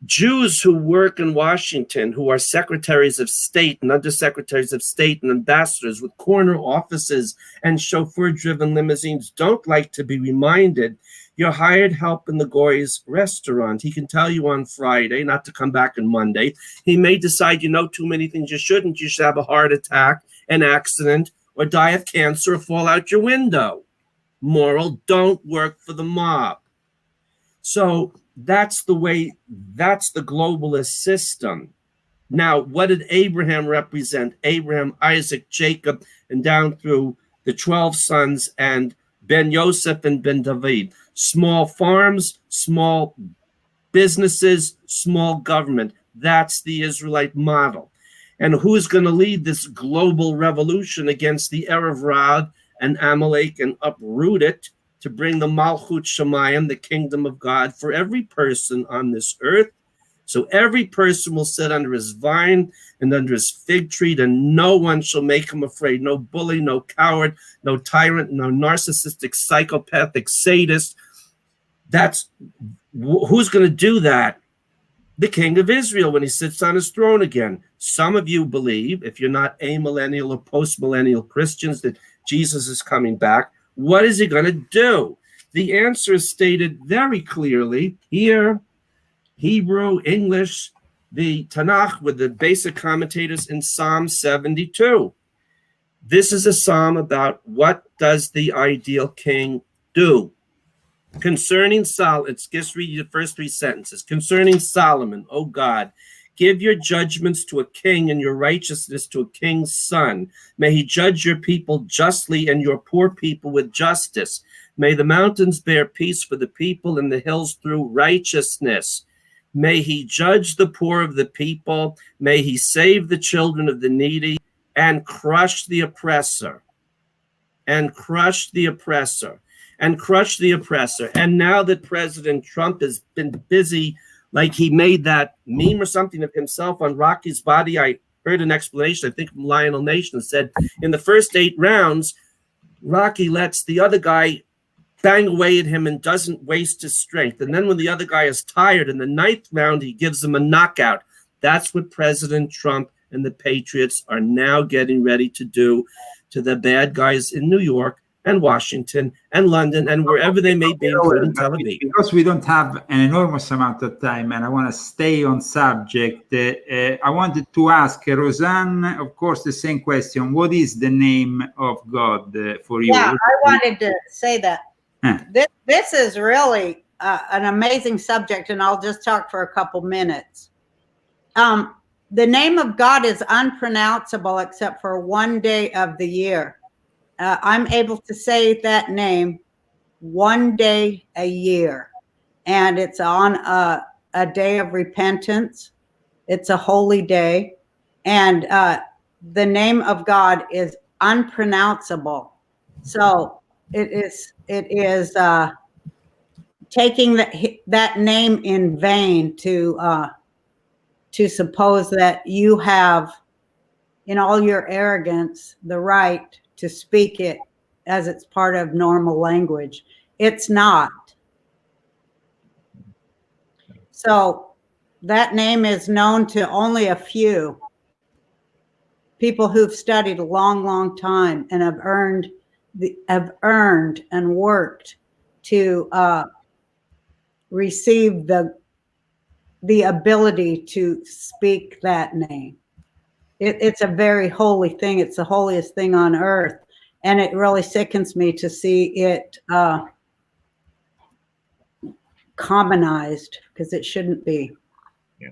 Jews who work in Washington, who are secretaries of state and undersecretaries of state and ambassadors with corner offices and chauffeur-driven limousines, don't like to be reminded you're hired help in the Goy's restaurant. He can tell you on Friday not to come back on Monday. He may decide you know too many things you shouldn't. You should have a heart attack, an accident, or die of cancer or fall out your window. Moral, don't work for the mob. So that's the way, that's the globalist system. Now, what did Abraham represent? Abraham, Isaac, Jacob, and down through the 12 sons and Ben Yosef and Ben David. Small farms, small businesses, small government. That's the Israelite model. And who's going to lead this global revolution against the Erev Rav and Amalek and uproot it to bring the Malchut Shemayim, the kingdom of God, for every person on this earth? So every person will sit under his vine and under his fig tree, and no one shall make him afraid. No bully, no coward, no tyrant, no narcissistic, psychopathic sadist. That's who's going to do that? the king of Israel when he sits on his throne again. Some of you believe, if you're not amillennial or post-millennial Christians, that Jesus is coming back. What is he going to do? The answer is stated very clearly here, Hebrew, English, the Tanakh with the basic commentators in Psalm 72. This is a psalm about what does the ideal king do. Concerning Solomon, let's just read the first three sentences. Concerning Solomon, O God, give your judgments to a king and your righteousness to a king's son. May he judge your people justly and your poor people with justice. May the mountains bear peace for the people and the hills through righteousness. May he judge the poor of the people. May he save the children of the needy and crush the oppressor. And crush the oppressor. And crush the oppressor. And now that President Trump has been busy, like he made that meme or something of himself on Rocky's body, I heard an explanation, I think from Lionel Nation, said in the first 8 rounds, Rocky lets the other guy bang away at him and doesn't waste his strength. And then when the other guy is tired in the 9th round, he gives him a knockout. That's what President Trump and the Patriots are now getting ready to do to the bad guys in New York and Washington and London and wherever they may be, including Tel Aviv. Because we don't have an enormous amount of time and I want to stay on subject, I wanted to ask Roseanne, of course, the same question. What is the name of God for you? Yeah, I wanted to say that. This is really an amazing subject, and I'll just talk for a couple minutes. The name of God is unpronounceable except for one day of the year. I'm able to say that name one day a year, and it's on a day of repentance. It's a holy day, and the name of God is unpronounceable. So it is taking that name in vain to suppose that you have, in all your arrogance, the right to speak it as it's part of normal language. It's not. So that name is known to only a few people who've studied a long, long time and have earned and worked to receive the ability to speak that name. It's a very holy thing. It's the holiest thing on earth. And it really sickens me to see it commonized, because it shouldn't be. Yeah.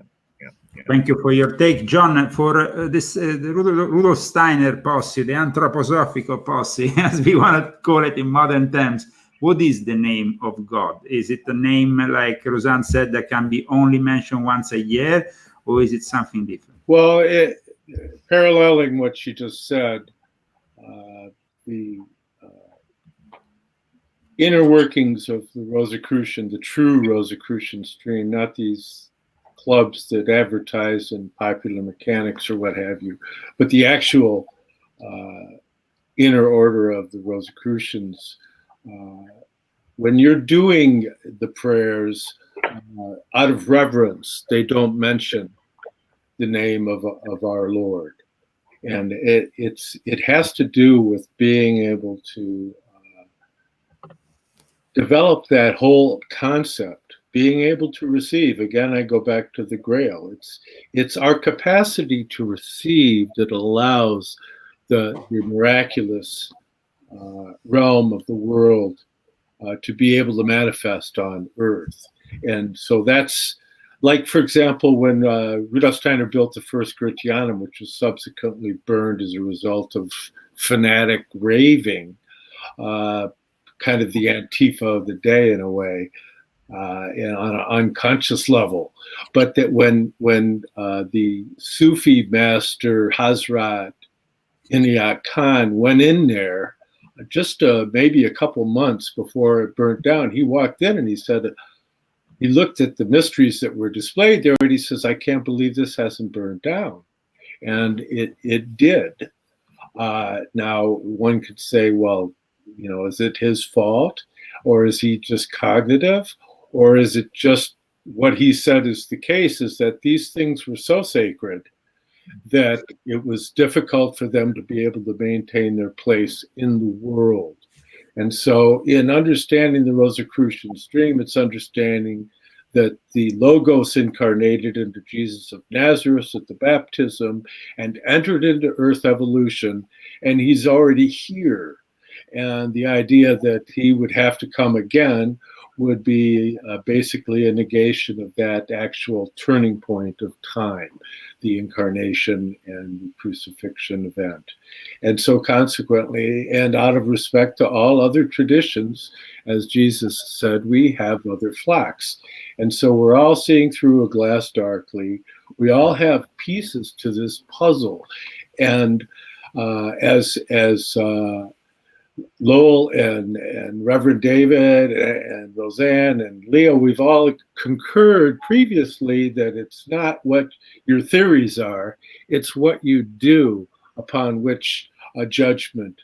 Thank you for your take, John. For this the Rudolf Steiner posse, the anthroposophical posse, as we want to call it in modern terms, what is the name of God? Is it a name, like Roseanne said, that can be only mentioned once a year, or is it something different? Well, paralleling what she just said, the inner workings of the Rosicrucian, the true Rosicrucian stream, not these clubs that advertise in popular mechanics or what have you, but the actual inner order of the Rosicrucians. When you're doing the prayers out of reverence, they don't mention the name of our Lord. And it has to do with being able to develop that whole concept, being able to receive. Again, I go back to the Grail. It's our capacity to receive that allows the miraculous realm of the world to be able to manifest on earth. And so that's, like, for example, when Rudolf Steiner built the first Gratianum, which was subsequently burned as a result of fanatic raving, kind of the Antifa of the day in a way, on an unconscious level. But that when the Sufi master Hazrat Inayat Khan went in there, just maybe a couple months before it burnt down, he walked in and he said, he looked at the mysteries that were displayed there, and he says, I can't believe this hasn't burned down. And it did. Now, one could say, well, is it his fault? Or is he just cognitive? Or is it just what he said is the case is that these things were so sacred that it was difficult for them to be able to maintain their place in the world. And so in understanding the Rosicrucian stream, it's understanding that the Logos incarnated into Jesus of Nazareth at the baptism and entered into earth evolution, and he's already here. And the idea that he would have to come again would be basically a negation of that actual turning point of time, the incarnation and the crucifixion event. And so consequently, and out of respect to all other traditions, as Jesus said, we have other flocks. And so we're all seeing through a glass darkly. We all have pieces to this puzzle. And as Lowell and Reverend David and Roseanne and Leo, we've all concurred previously that it's not what your theories are, it's what you do upon which a judgment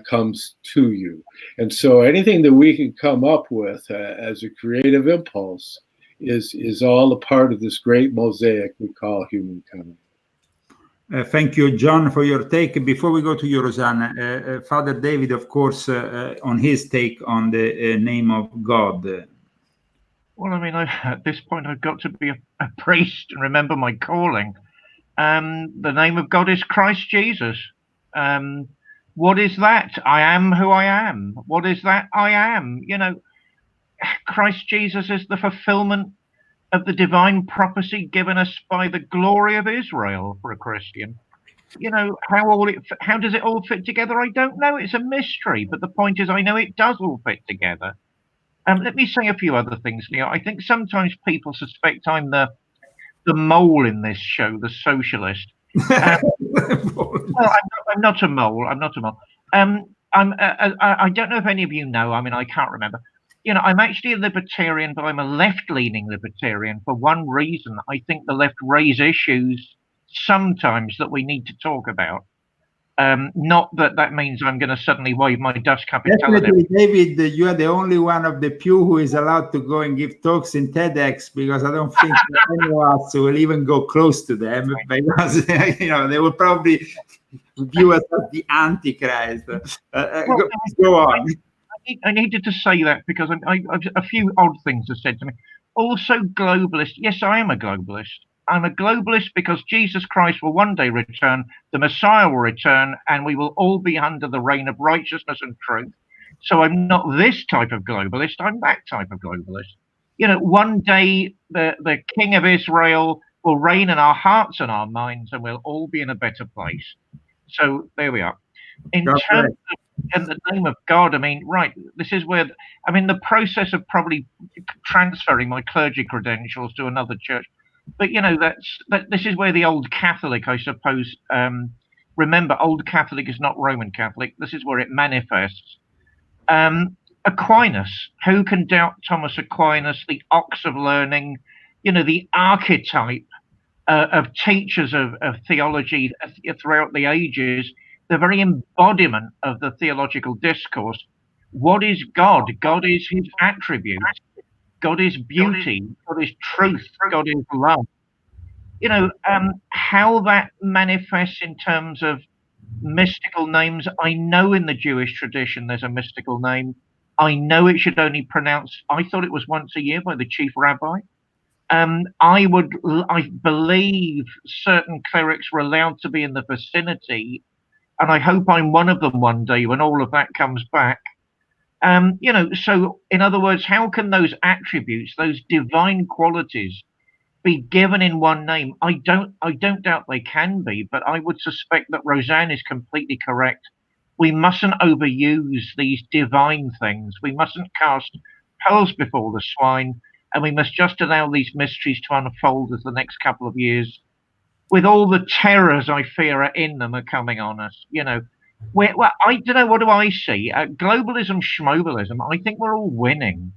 comes to you. And so anything that we can come up with as a creative impulse is all a part of this great mosaic we call humankind. Thank you, John, for your take. Before we go to you, Rosanna, Father David, of course, on his take on the name of God. Well, I mean, at this point, I've got to be a priest and remember my calling. The name of God is Christ Jesus. What is that? I am who I am. What is that? I am. You know, Christ Jesus is the fulfillment of the divine prophecy given us by the glory of Israel for a Christian. You know, how does it all fit together? I don't know. It's a mystery. But the point is, I know it does all fit together. Let me say a few other things, Leo. I think sometimes people suspect I'm the mole in this show, the socialist. Well, I'm not a mole. I'm not a mole. I don't know if any of you know. I mean, I can't remember. You know, I'm actually a libertarian, but I'm a left-leaning libertarian for one reason. I think the left raise issues sometimes that we need to talk about. Not that means I'm going to suddenly wave my dust cup and tell Definitely, David, you are the only one of the pew who is allowed to go and give talks in TEDx, because I don't think any of us will even go close to them, because you know they will probably view us as the Antichrist. Go on. I needed to say that because a few odd things are said to me. Also, globalist. Yes, I am a globalist. I'm a globalist because Jesus Christ will one day return, the Messiah will return, and we will all be under the reign of righteousness and truth. So I'm not this type of globalist, I'm that type of globalist. You know, one day the King of Israel will reign in our hearts and our minds, and we'll all be in a better place. So there we are. In terms of in the name of God, I mean, right, this is where, I'm in the process of probably transferring my clergy credentials to another church. But, you know, this is where the old Catholic, I suppose, remember, old Catholic is not Roman Catholic. This is where it manifests. Aquinas, who can doubt Thomas Aquinas, the ox of learning, you know, the archetype of teachers of theology throughout the ages, the very embodiment of the theological discourse. What is God? God is his attributes. God is beauty. God is truth. God is love. You know, how that manifests in terms of mystical names. I know in the Jewish tradition there's a mystical name. I know it should only pronounce, I thought it was once a year by the chief rabbi. I believe certain clerics were allowed to be in the vicinity, and I hope I'm one of them one day when all of that comes back. You know, so in other words, how can those attributes, those divine qualities, be given in one name? I don't doubt they can be, but I would suspect that Roseanne is completely correct. We mustn't overuse these divine things. We mustn't cast pearls before the swine, and we must just allow these mysteries to unfold as the next couple of years, with all the terrors I fear are in them, are coming on us. You know, well, I don't know. What do I see? Globalism, schmobalism. I think we're all winning.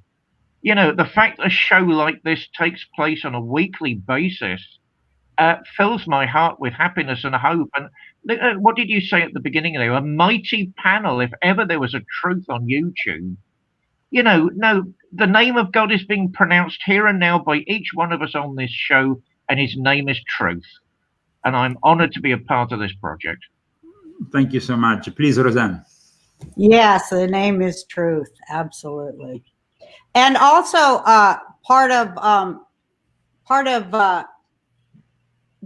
You know, the fact that a show like this takes place on a weekly basis fills my heart with happiness and hope. And what did you say at the beginning there? A mighty panel. If ever there was a truth on YouTube, no, the name of God is being pronounced here and now by each one of us on this show, and his name is truth. And I'm honored to be a part of this project. Thank you so much. Please, Roseanne. Yes, the name is truth. Absolutely. And also part of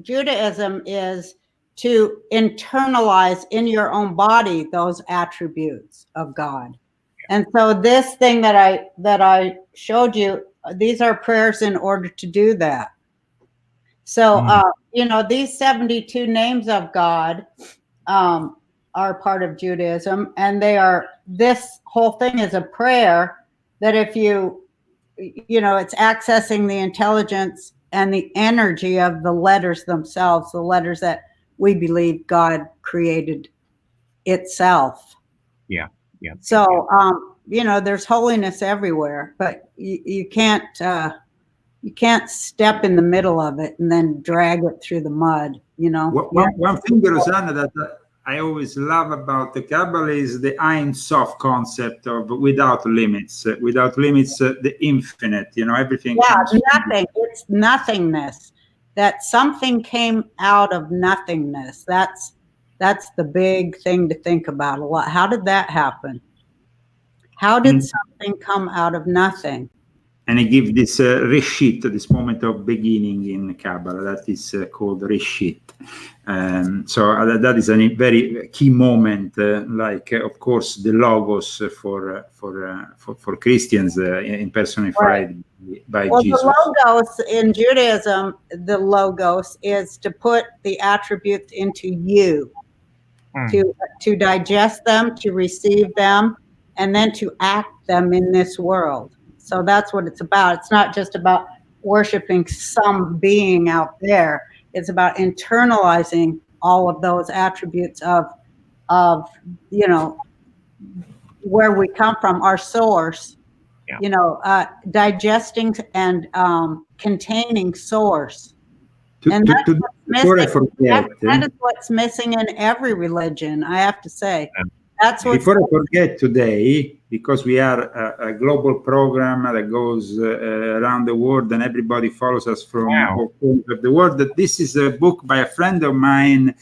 Judaism is to internalize in your own body those attributes of God. And so this thing that I showed you, these are prayers in order to do that. So these 72 names of God are part of Judaism, and this whole thing is a prayer that if it's accessing the intelligence and the energy of the letters themselves, the letters that we believe God created itself. Yeah. So, there's holiness everywhere, but you can't step in the middle of it and then drag it through the mud, One thing, Rosanna, that I always love about the Kabbalah is the Ein Sof concept of without limits. Without limits, the infinite, everything. Yeah, nothing. It's nothingness. That something came out of nothingness. That's the big thing to think about a lot. How did that happen? How did something come out of nothing? And I give this reshit, this moment of beginning in Kabbalah, that is called reshit. So that is a very key moment, of course, the logos for Christians, personified by Jesus. The logos in Judaism, the logos is to put the attributes into you, to digest them, to receive them, and then to act them in this world. So that's what it's about. It's not just about worshiping some being out there. It's about internalizing all of those attributes of where we come from, our source. Yeah. Digesting and containing source. And that's what's missing. That is what's missing in every religion, I have to say. Before I forget today, because we are a global program that goes around the world and everybody follows us from all corners of the world, that this is a book by a friend of mine,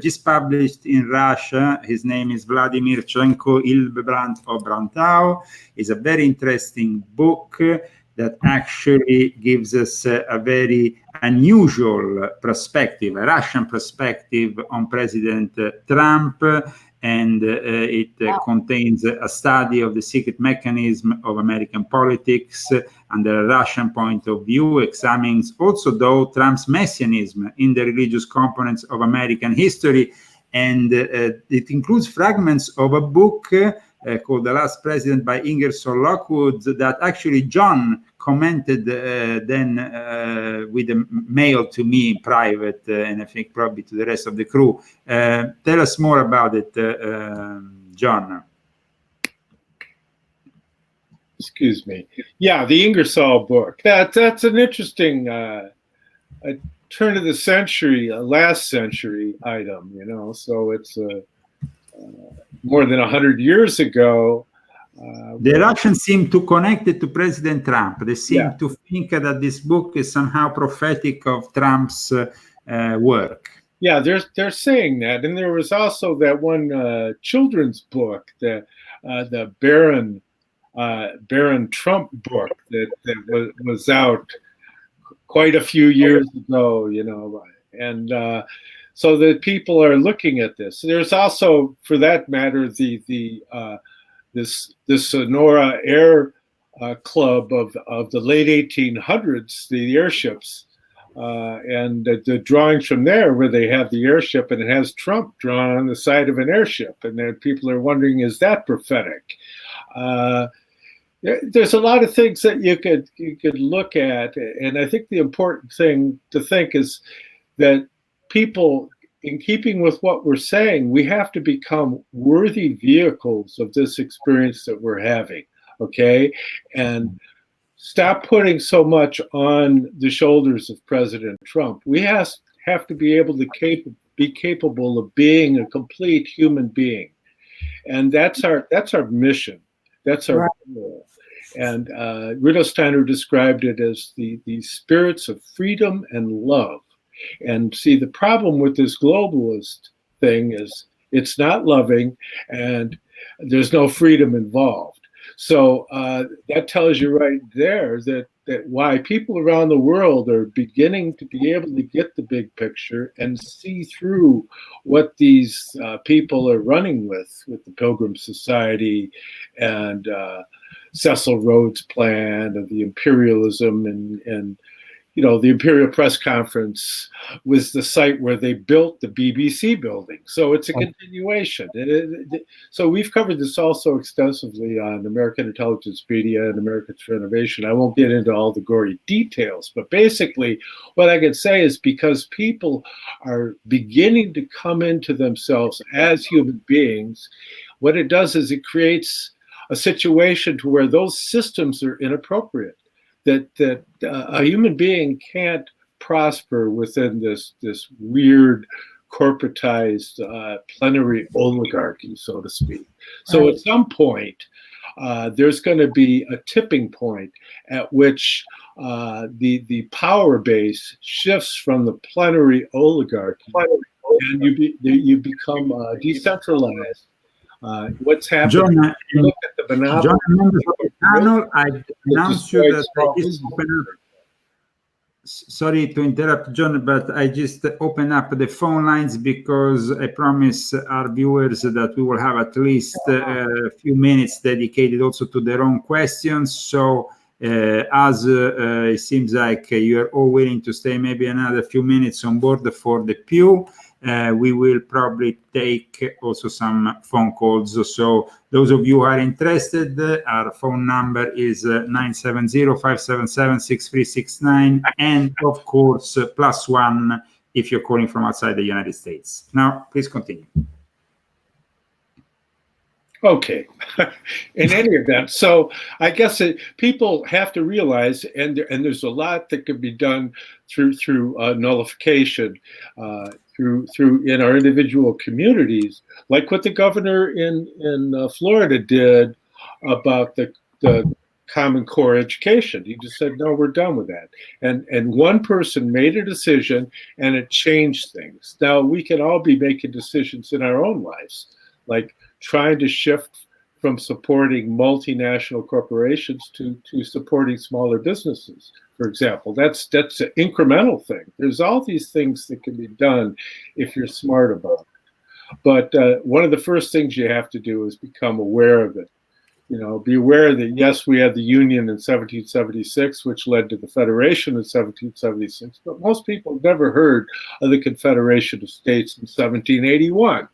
just published in Russia. His name is Vladimir Chenko, Hildebrand of Brantau. It's a very interesting book that actually gives us a very unusual perspective, a Russian perspective on President Trump. And it contains a study of the secret mechanism of American politics under a Russian point of view, examines also, though, Trump's messianism in the religious components of American history. And it includes fragments of a book called The Last President by Ingersoll Lockwood that actually John commented then with a mail to me in private, and I think probably to the rest of the crew. Tell us more about it, John. Excuse me. Yeah, the Ingersoll book. That's an interesting turn of the century, last century item, so it's more than 100 years ago. The Russians seem to connect it to President Trump. They seem to think that this book is somehow prophetic of Trump's work. Yeah, they're saying that. And there was also that one children's book, the Baron Trump book that was out quite a few years ago, and so that people are looking at this. There's also, for that matter, this Sonora Air Club of the late 1800s, the airships, and the drawings from there where they have the airship and it has Trump drawn on the side of an airship, and then people are wondering, is that prophetic? There's a lot of things that you could look at, and I think the important thing to think is that people, in keeping with what we're saying, we have to become worthy vehicles of this experience that we're having, okay? And stop putting so much on the shoulders of President Trump. We have to be able to be capable of being a complete human being. And that's our mission, That's our goal. And Rudolf Steiner described it as the spirits of freedom and love. And see, the problem with this globalist thing is it's not loving and there's no freedom involved. So that tells you right there that why people around the world are beginning to be able to get the big picture and see through what these people are running with the Pilgrim Society and Cecil Rhodes' plan of the imperialism and you know, the Imperial Press Conference was the site where they built the BBC building. So it's a continuation. So we've covered this also extensively on American Intelligence Media and Americans for Innovation. I won't get into all the gory details, but basically what I can say is because people are beginning to come into themselves as human beings, what it does is it creates a situation to where those systems are inappropriate. That a human being can't prosper within this weird corporatized plenary oligarchy, so to speak. So at some point, there's going to be a tipping point at which the power base shifts from the plenary oligarchy, and you become decentralized. What's happening? John, look at the monopoly. John, members of the panel, I announce you that I just open up. Sorry to interrupt, John, but I just open up the phone lines because I promise our viewers that we will have at least a few minutes dedicated also to their own questions. So as it seems like you're all willing to stay maybe another few minutes on board for the pew, we will probably take also some phone calls. So those of you who are interested, our phone number is 970-577-6369, and of course +1 if you're calling from outside the United States. Now, please continue. Okay. In any event, so I guess people have to realize, and there's a lot that can be done through nullification, through in our individual communities, like what the governor in Florida did about the Common Core education. He just said, no, we're done with that. And one person made a decision and it changed things. Now we can all be making decisions in our own lives, like trying to shift from supporting multinational corporations to supporting smaller businesses, for example. That's an incremental thing. There's all these things that can be done if you're smart about it. But one of the first things you have to do is become aware of it. You know, be aware that, yes, we had the Union in 1776, which led to the Federation in 1776, but most people have never heard of the Confederation of States in 1781.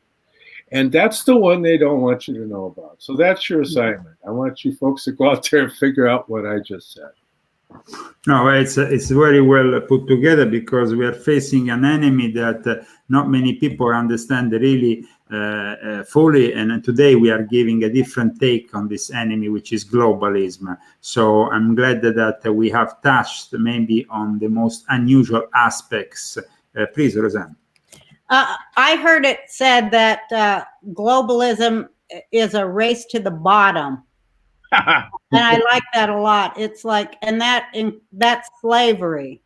And that's the one they don't want you to know about. So that's your assignment. I want you folks to go out there and figure out what I just said. No, it's very well put together because we are facing an enemy that not many people understand really fully. And today we are giving a different take on this enemy, which is globalism. So I'm glad that we have touched maybe on the most unusual aspects. Please, Roseanne. I heard it said that globalism is a race to the bottom. And I like that a lot. It's like, and that's slavery.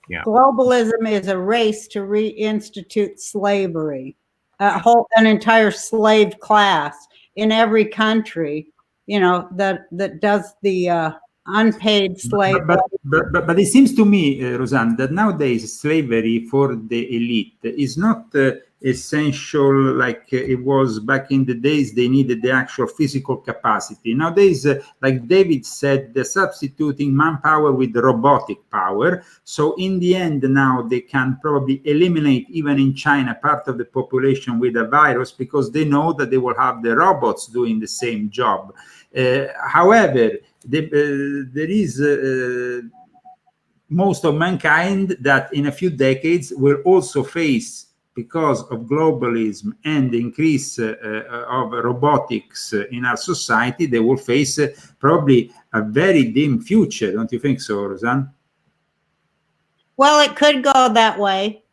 Yeah. Globalism is a race to reinstitute slavery, an entire slave class in every country, you know, that does the unpaid slave. But it seems to me, Roseanne, that nowadays slavery for the elite is not essential like it was back in the days. They needed the actual physical capacity. Nowadays, like David said, they're substituting manpower with robotic power. So in the end, now they can probably eliminate, even in China, part of the population with a virus because they know that they will have the robots doing the same job. However, there is most of mankind that in a few decades will also face, because of globalism and the increase of robotics in our society, they will face probably a very dim future. Don't you think so, Roseanne? Well, it could go that way,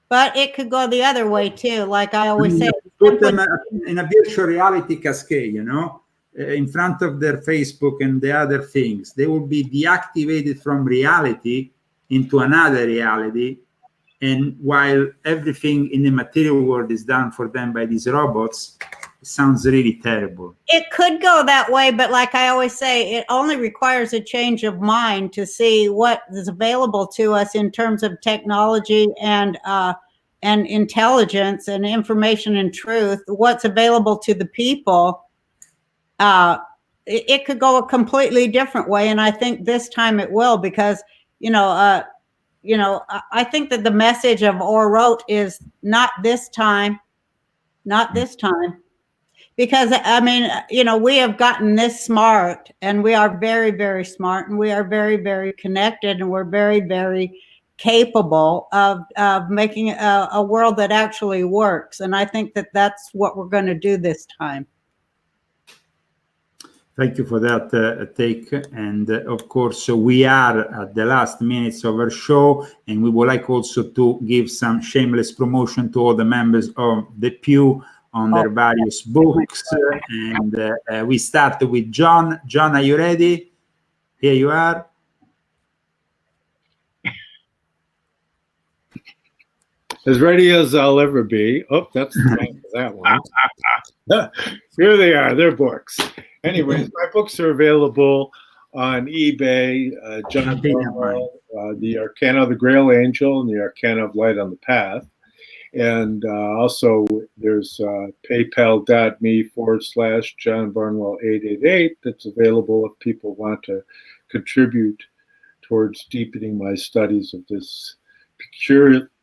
but it could go the other way too. Like I always say, put them in a virtual reality cascade, you know. in front of their Facebook and the other things, they will be deactivated from reality into another reality. And while everything in the material world is done for them by these robots, it sounds really terrible. It could go that way, but like I always say, it only requires a change of mind to see what is available to us in terms of technology and intelligence and information and truth, what's available to the people. It could go a completely different way. And I think this time it will, because, I think that the message of Or wrote is not this time, because I mean, we have gotten this smart, and we are very, very smart, and we are very, very connected, and we're very, very capable of making a world that actually works. And I think that that's what we're going to do this time. Thank you for that take. And of course, we are at the last minutes of our show, and we would like also to give some shameless promotion to all the members of the Pew on their various books. And we start with John. John, are you ready? Here you are. As ready as I'll ever be. Oh, that's the name of that one. Here they are, they're books. Anyways, my books are available on eBay. John Barnwell, The Arcana of the Grail Angel and The Arcana of Light on the Path. And also there's paypal.me/John Barnwell 888 that's available if people want to contribute towards deepening my studies of this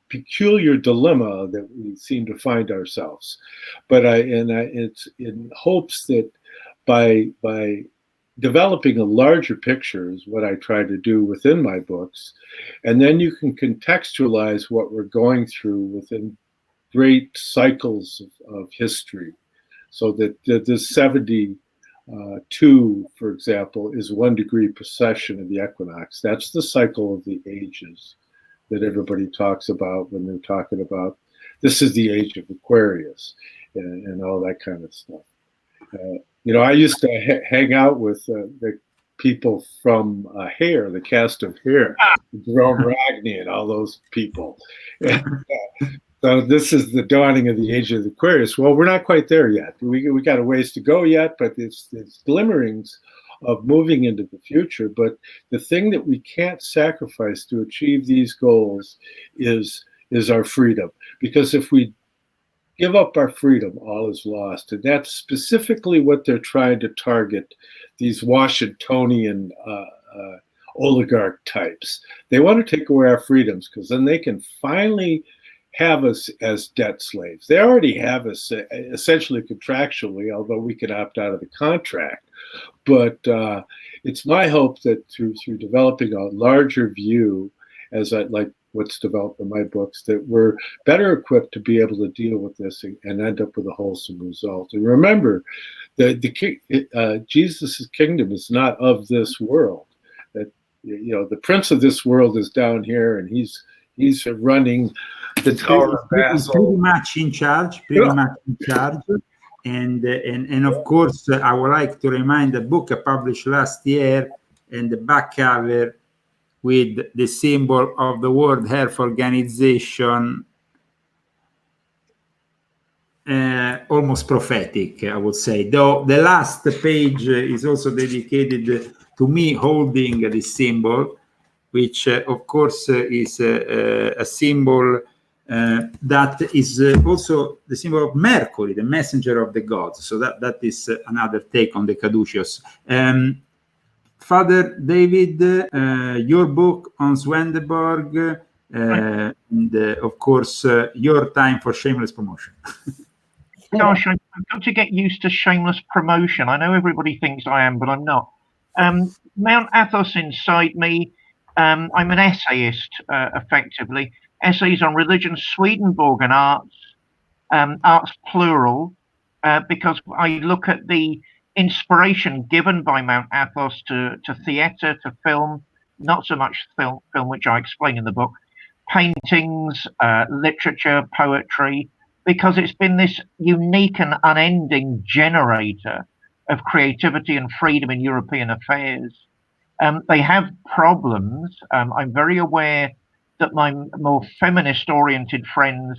peculiar dilemma that we seem to find ourselves. But it's in hopes that by developing a larger picture is what I try to do within my books, and then you can contextualize what we're going through within great cycles of history, so that the 72, for example, is 1 degree precession of the equinox. That's the cycle of the ages that everybody talks about when they're talking about this is the age of Aquarius and all that kind of stuff. I used to hang out with the people from Hair, the cast of Hair, Jerome Ragni and all those people. So this is the dawning of the age of Aquarius. Well, we're not quite there yet. We got a ways to go yet, but it's glimmerings of moving into the future. But the thing that we can't sacrifice to achieve these goals is our freedom. Because if we give up our freedom, all is lost. And that's specifically what they're trying to target, these Washingtonian oligarch types. They want to take away our freedoms because then they can finally have us as debt slaves. They already have us essentially contractually, although we can opt out of the contract. But it's my hope that through developing a larger view, as I like what's developed in my books, that we're better equipped to be able to deal with this and end up with a wholesome result. And remember, Jesus' kingdom is not of this world. That the prince of this world is down here, and he's running the Tower of Babel. Pretty much in charge. And of course, I would like to remind the book I published last year, and the back cover with the symbol of the World Health Organization, almost prophetic, I would say. Though the last page is also dedicated to me holding this symbol, which of course is a symbol that is also the symbol of Mercury, the messenger of the gods. So that is another take on the caduceus. Father David, your book on Swedenborg, and of course, your time for shameless promotion. Gosh, I've got to get used to shameless promotion. I know everybody thinks I am, but I'm not. Mount Athos inside me. I'm an essayist, effectively. Essays on religion, Swedenborg, and arts, arts plural, because I look at the inspiration given by Mount Athos to theatre, to film, not so much film, which I explain in the book, paintings, literature, poetry, because it's been this unique and unending generator of creativity and freedom in European affairs. They have problems. I'm very aware that my more feminist-oriented friends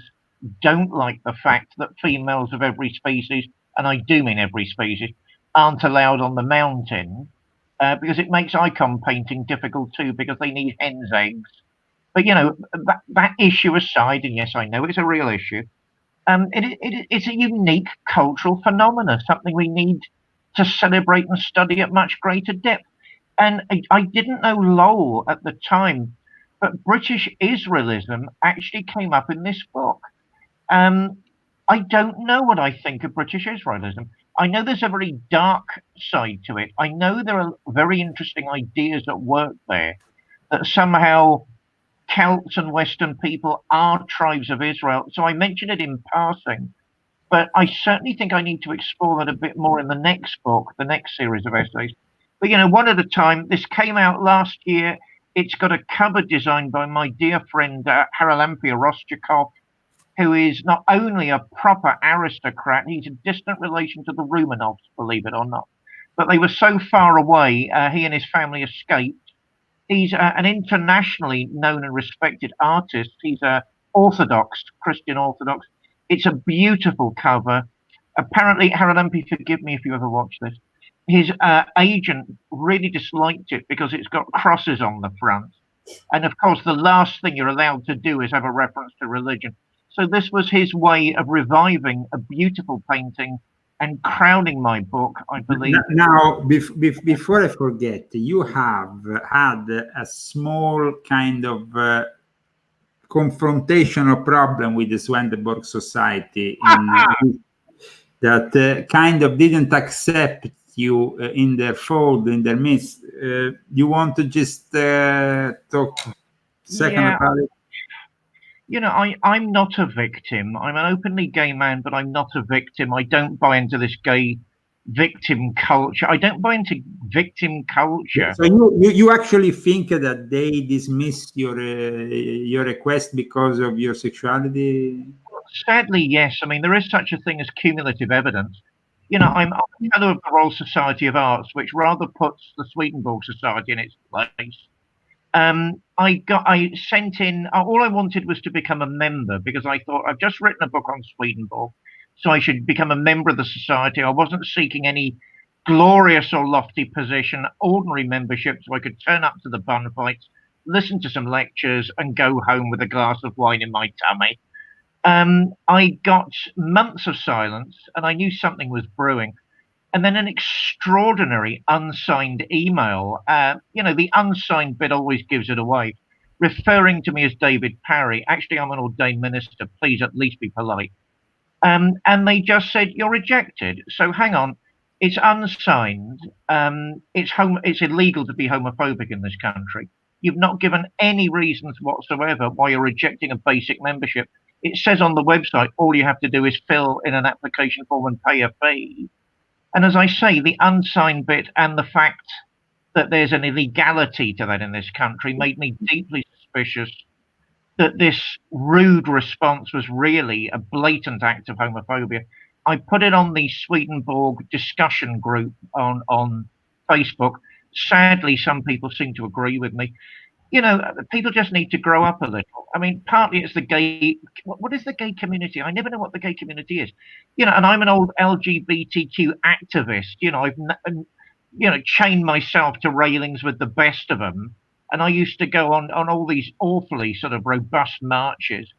don't like the fact that females of every species, and I do mean every species, aren't allowed on the mountain, because it makes icon painting difficult too, because they need hen's eggs. But, you know, that issue aside, and yes, I know it's a real issue, it's a unique cultural phenomenon, something we need to celebrate and study at much greater depth. And I didn't know Lowell at the time, but British Israelism actually came up in this book. I don't know what I think of British Israelism. I know there's a very dark side to it. I know there are very interesting ideas at work there, that somehow Celts and Western people are tribes of Israel. So I mentioned it in passing, but I certainly think I need to explore that a bit more in the next book, the next series of essays. But, you know, one at a time. This came out last year. It's got a cover designed by my dear friend, Haralampia Roschakov, who is not only a proper aristocrat, he's a distant relation to the Romanovs, believe it or not. But they were so far away, he and his family escaped. He's an internationally known and respected artist. He's Orthodox, Christian Orthodox. It's a beautiful cover. Apparently, Haralampy, forgive me if you ever watch this, his agent really disliked it because it's got crosses on the front. And of course, the last thing you're allowed to do is have a reference to religion. So this was his way of reviving a beautiful painting and crowning my book, I believe. Now, before I forget, you have had a small kind of confrontational problem with the Swedenborg Society that kind of didn't accept you in their fold, in their midst. You want to just talk second about it? You know, I'm not a victim. I'm an openly gay man, but I'm not a victim. I don't buy into this gay victim culture. I don't buy into victim culture. So you actually think that they dismissed your request because of your sexuality? Sadly, yes. I mean, there is such a thing as cumulative evidence. You know, I'm a fellow of the Royal Society of Arts, which rather puts the Swedenborg Society in its place. I sent in, all I wanted was to become a member, because I thought I've just written a book on Swedenborg, so I should become a member of the society. I wasn't seeking any glorious or lofty position, ordinary membership, so I could turn up to the bun fights, listen to some lectures, and go home with a glass of wine in my tummy. I got months of silence, and I knew something was brewing. And then an extraordinary unsigned email. You know, the unsigned bit always gives it away, referring to me as David Parry. Actually, I'm an ordained minister. Please at least be polite. And they just said, you're rejected. So hang on. It's unsigned. It's illegal to be homophobic in this country. You've not given any reasons whatsoever why you're rejecting a basic membership. It says on the website, all you have to do is fill in an application form and pay a fee. And as I say, the unsigned bit and the fact that there's an illegality to that in this country made me deeply suspicious that this rude response was really a blatant act of homophobia. I put it on the Swedenborg discussion group on Facebook. Sadly, some people seem to agree with me. You know, people just need to grow up a little. I mean, partly it's the gay. What is the gay community? I never know what the gay community is. You know, and I'm an old LGBTQ activist. You know, I've chained myself to railings with the best of them, and I used to go on all these awfully sort of robust marches.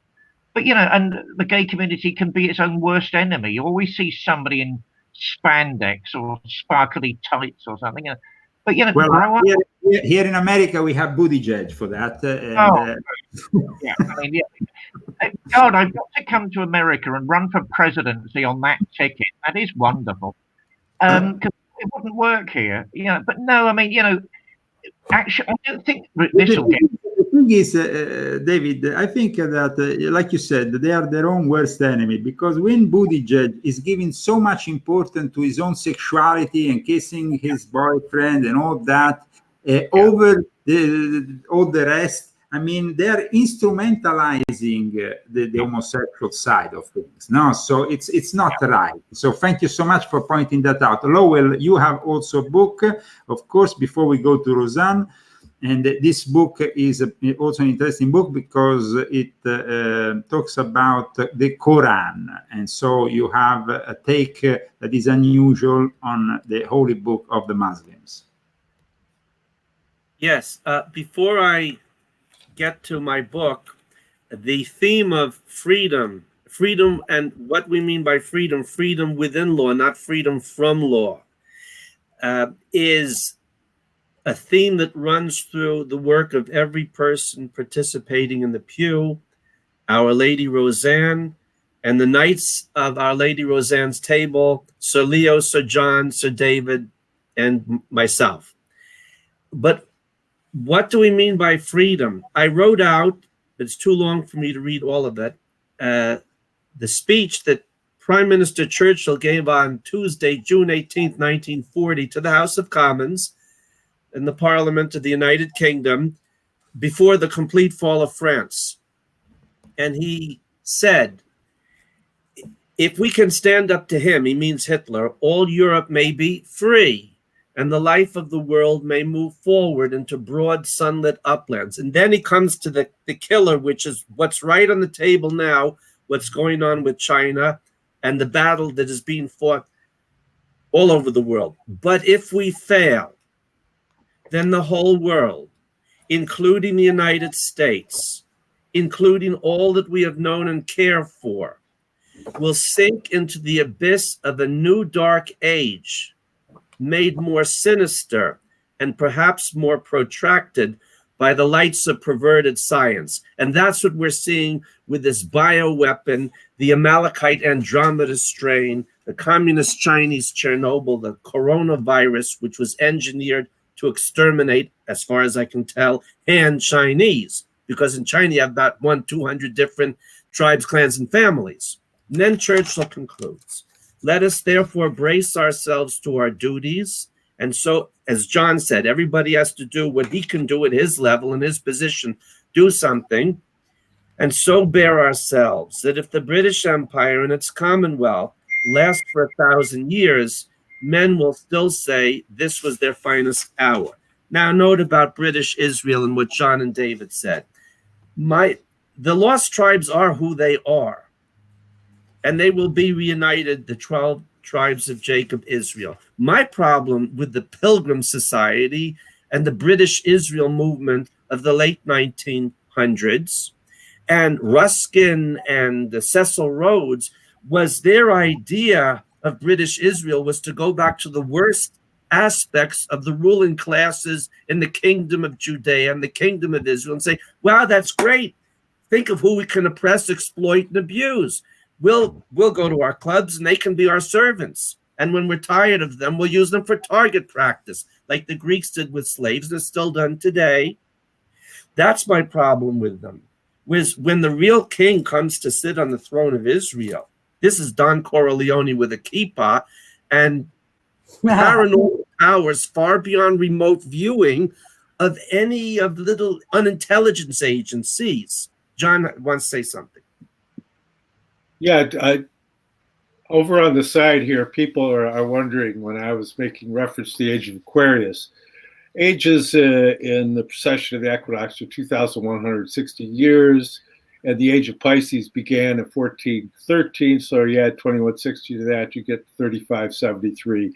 But you know, and the gay community can be its own worst enemy. You always see somebody in spandex or sparkly tights or something. You know, but you know, grow up. Here in America, we have Buttigieg for that. Yeah, I mean, yeah. God, I've got to come to America and run for presidency on that ticket. That is wonderful. Because it wouldn't work here. You know, but no, I mean, you know, actually, I don't think this will get. The thing is, David, I think that, like you said, they are their own worst enemy, because when Buttigieg is giving so much importance to his own sexuality and kissing his boyfriend and all that, over all the rest, I mean, they're instrumentalizing the homosexual side of things. No, so it's not right. So thank you so much for pointing that out. Lowell, you have also a book, of course, before we go to Roseanne. And this book is also an interesting book because it talks about the Quran. And so you have a take that is unusual on the holy book of the Muslims. Yes. Before I get to my book, the theme of freedom and what we mean by freedom within law, not freedom from law, is a theme that runs through the work of every person participating in the pew, Our Lady Roseanne, and the Knights of Our Lady Roseanne's table, Sir Leo, Sir John, Sir David, and myself. But what do we mean by freedom? I wrote out, it's too long for me to read all of it, the speech that Prime Minister Churchill gave on Tuesday, June 18th, 1940, to the House of Commons in the Parliament of the United Kingdom before the complete fall of France. And he said, if we can stand up to him, he means Hitler, all Europe may be free, and the life of the world may move forward into broad sunlit uplands. And then he comes to the killer, which is what's right on the table now, what's going on with China and the battle that is being fought all over the world. But if we fail, then the whole world, including the United States, including all that we have known and care for, will sink into the abyss of a new dark age, made more sinister and perhaps more protracted by the lights of perverted science. And that's what we're seeing with this bioweapon, the Amalekite Andromeda strain, the communist Chinese Chernobyl, the coronavirus, which was engineered to exterminate, as far as I can tell, Han Chinese, because in China you have about 200 different tribes, clans, and families. And then Churchill concludes, let us therefore brace ourselves to our duties. And so, as John said, everybody has to do what he can do at his level, in his position, do something. And so bear ourselves that if the British Empire and its Commonwealth last for 1,000 years, men will still say this was their finest hour. Now, note about British Israel and what John and David said. The lost tribes are who they are, and they will be reunited, the 12 tribes of Jacob, Israel. My problem with the Pilgrim Society and the British Israel movement of the late 1900s and Ruskin and Cecil Rhodes was their idea of British Israel was to go back to the worst aspects of the ruling classes in the kingdom of Judea and the kingdom of Israel and say, wow, that's great. Think of who we can oppress, exploit, and abuse. We'll go to our clubs and they can be our servants. And when we're tired of them, we'll use them for target practice, like the Greeks did with slaves, and it's still done today. That's my problem with them. When the real king comes to sit on the throne of Israel, this is Don Corleone with a kippah and paranormal powers far beyond remote viewing of any of the little unintelligence agencies. John wants to say something. Yeah, over on the side here, people are wondering, when I was making reference to the age of Aquarius, ages in the precession of the equinox are 2,160 years, and the age of Pisces began at 1413, so you add 2160 to that, you get 3573.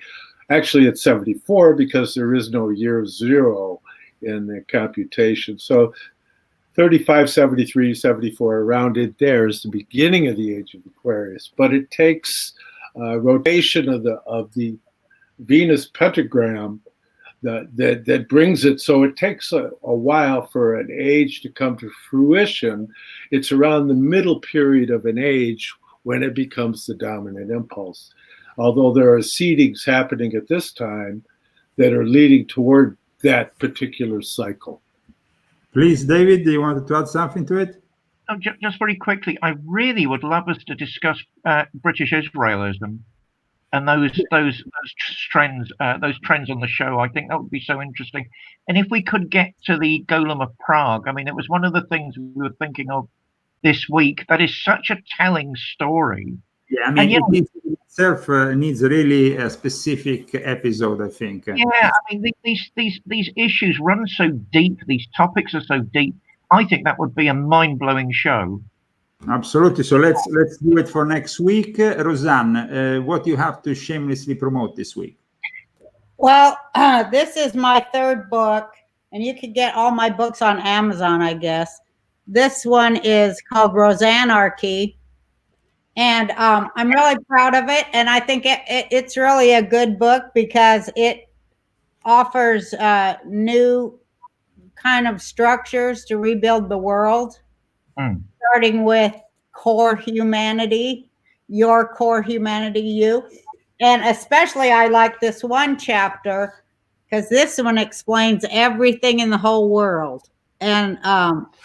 Actually, it's 74 because there is no year zero in the computation. So 35, 73, 74, rounded there is the beginning of the age of Aquarius. But it takes rotation of the Venus pentagram that brings it. So it takes a while for an age to come to fruition. It's around the middle period of an age when it becomes the dominant impulse. Although there are seedings happening at this time that are leading toward that particular cycle. Please, David, do you want to add something to it? Oh, just very quickly, I really would love us to discuss British Israelism. and those trends on the show. I think that would be so interesting. And if we could get to the Golem of Prague, I mean, it was one of the things we were thinking of this week. That is such a telling story. Yeah, I mean, it itself needs really a specific episode, I think. Yeah, I mean, these issues run so deep. These topics are so deep. I think that would be a mind-blowing show. Absolutely. So let's do it for next week. Roseanne, what you have to shamelessly promote this week? Well, this is my third book, and you can get all my books on Amazon, I guess. This one is called Roseanarchy, and I'm really proud of it, and I think it's really a good book because it offers new kind of structures to rebuild the world, starting with core humanity, your core humanity, you. And especially I like this one chapter because this one explains everything in the whole world. And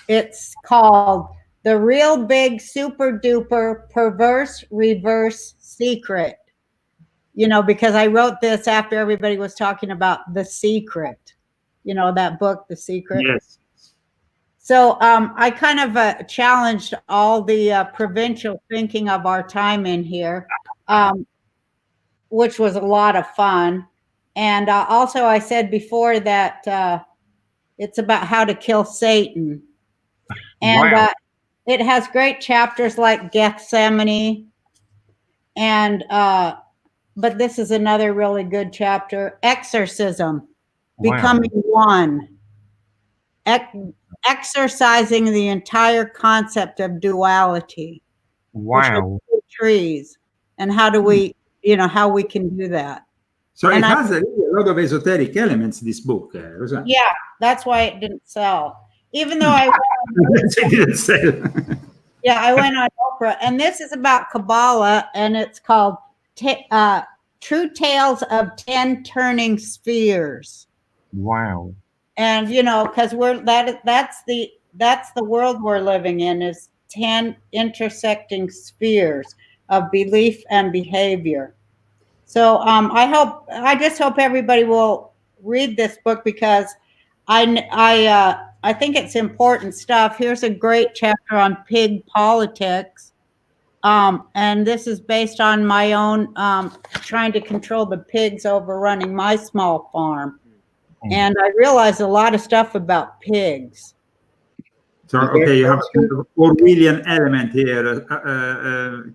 it's called The Real Big Super Duper Perverse Reverse Secret. You know, because I wrote this after everybody was talking about The Secret. You know, that book, The Secret? Yes. So I kind of challenged all the provincial thinking of our time in here, which was a lot of fun. And also I said before that it's about how to kill Satan. And Wow. It has great chapters like Gethsemane. And but this is another really good chapter, Exorcism, Becoming One. Exercising the entire concept of duality. Wow. Trees. And how do we, you know, how we can do that. So and it has a lot of esoteric elements, this book, Roseanne. Yeah, that's why it didn't sell. Even though I it didn't sell. Yeah, I went on Oprah, and this is about Kabbalah, and it's called True Tales of 10 Turning Spheres. Wow. And you know, because that's the world we're living in, is 10 intersecting spheres of belief and behavior. So I just hope everybody will read this book because I think it's important stuff. Here's a great chapter on pig politics. And this is based on my own trying to control the pigs overrunning my small farm. And I realized a lot of stuff about pigs. So, okay, you have an Orwellian element here,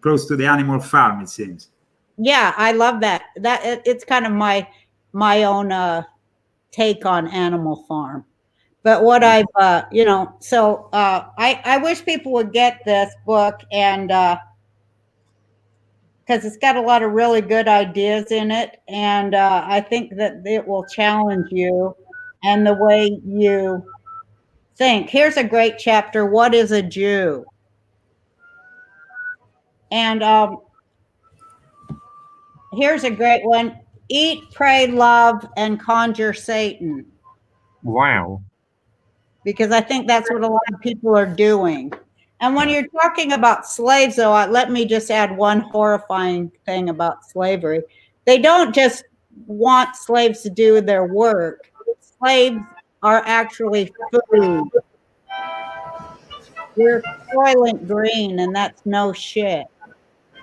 close to the Animal Farm, it seems. Yeah, I love that. It's kind of my own take on Animal Farm. But what I've, you know, so I wish people would get this book, and because it's got a lot of really good ideas in it, and I think that it will challenge you and the way you think. Here's a great chapter, What is a Jew? And here's a great one, Eat, Pray, Love, and Conjure Satan. Wow. Because I think that's what a lot of people are doing. And when you're talking about slaves, though, let me just add one horrifying thing about slavery. They don't just want slaves to do their work. Slaves are actually food. We're Soylent Green, and that's no shit.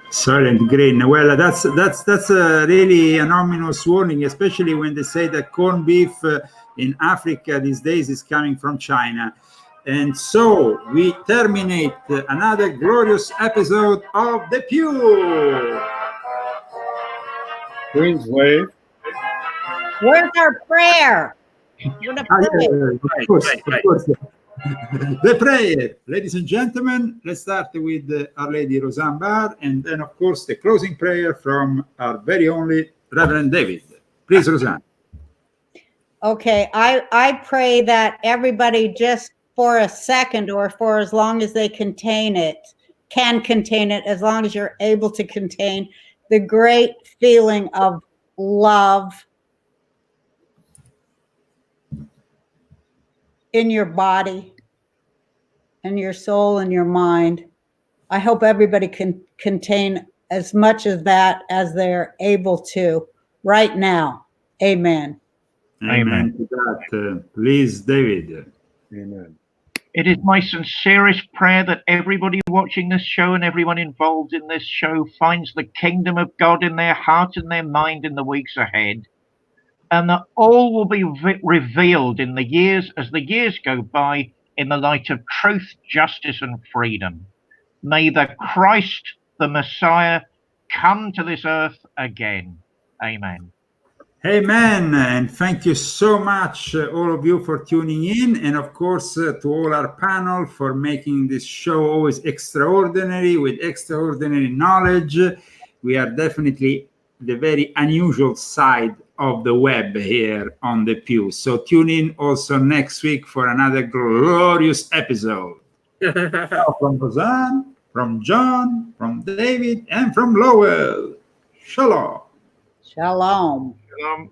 Soylent Green. Well, that's a really an ominous warning, especially when they say that corned beef in Africa these days is coming from China. And so we terminate another glorious episode of The Pew. Queen's Wave. Where's our prayer? Of course. The prayer. Ladies and gentlemen, let's start with Our Lady Roseanne Barr, and then, of course, the closing prayer from our very only Reverend David. Please, Roseanne. Okay, I pray that everybody just for a second or for as long as they can contain it, as long as you're able to contain the great feeling of love in your body and your soul and your mind. I hope everybody can contain as much of that as they're able to right now. Amen. Amen to that. Please, David. Amen. It is my sincerest prayer that everybody watching this show and everyone involved in this show finds the kingdom of God in their heart and their mind in the weeks ahead, and that all will be revealed in the years as the years go by in the light of truth, justice, and freedom. May the Christ, the Messiah, come to this earth again. Amen. Amen. And thank you so much, all of you, for tuning in. And of course, to all our panel for making this show always extraordinary with extraordinary knowledge. We are definitely the very unusual side of the web here on the Pew. So tune in also next week for another glorious episode. From Roseanne, from John, from David, and from Lowell. Shalom. Shalom. Shalom.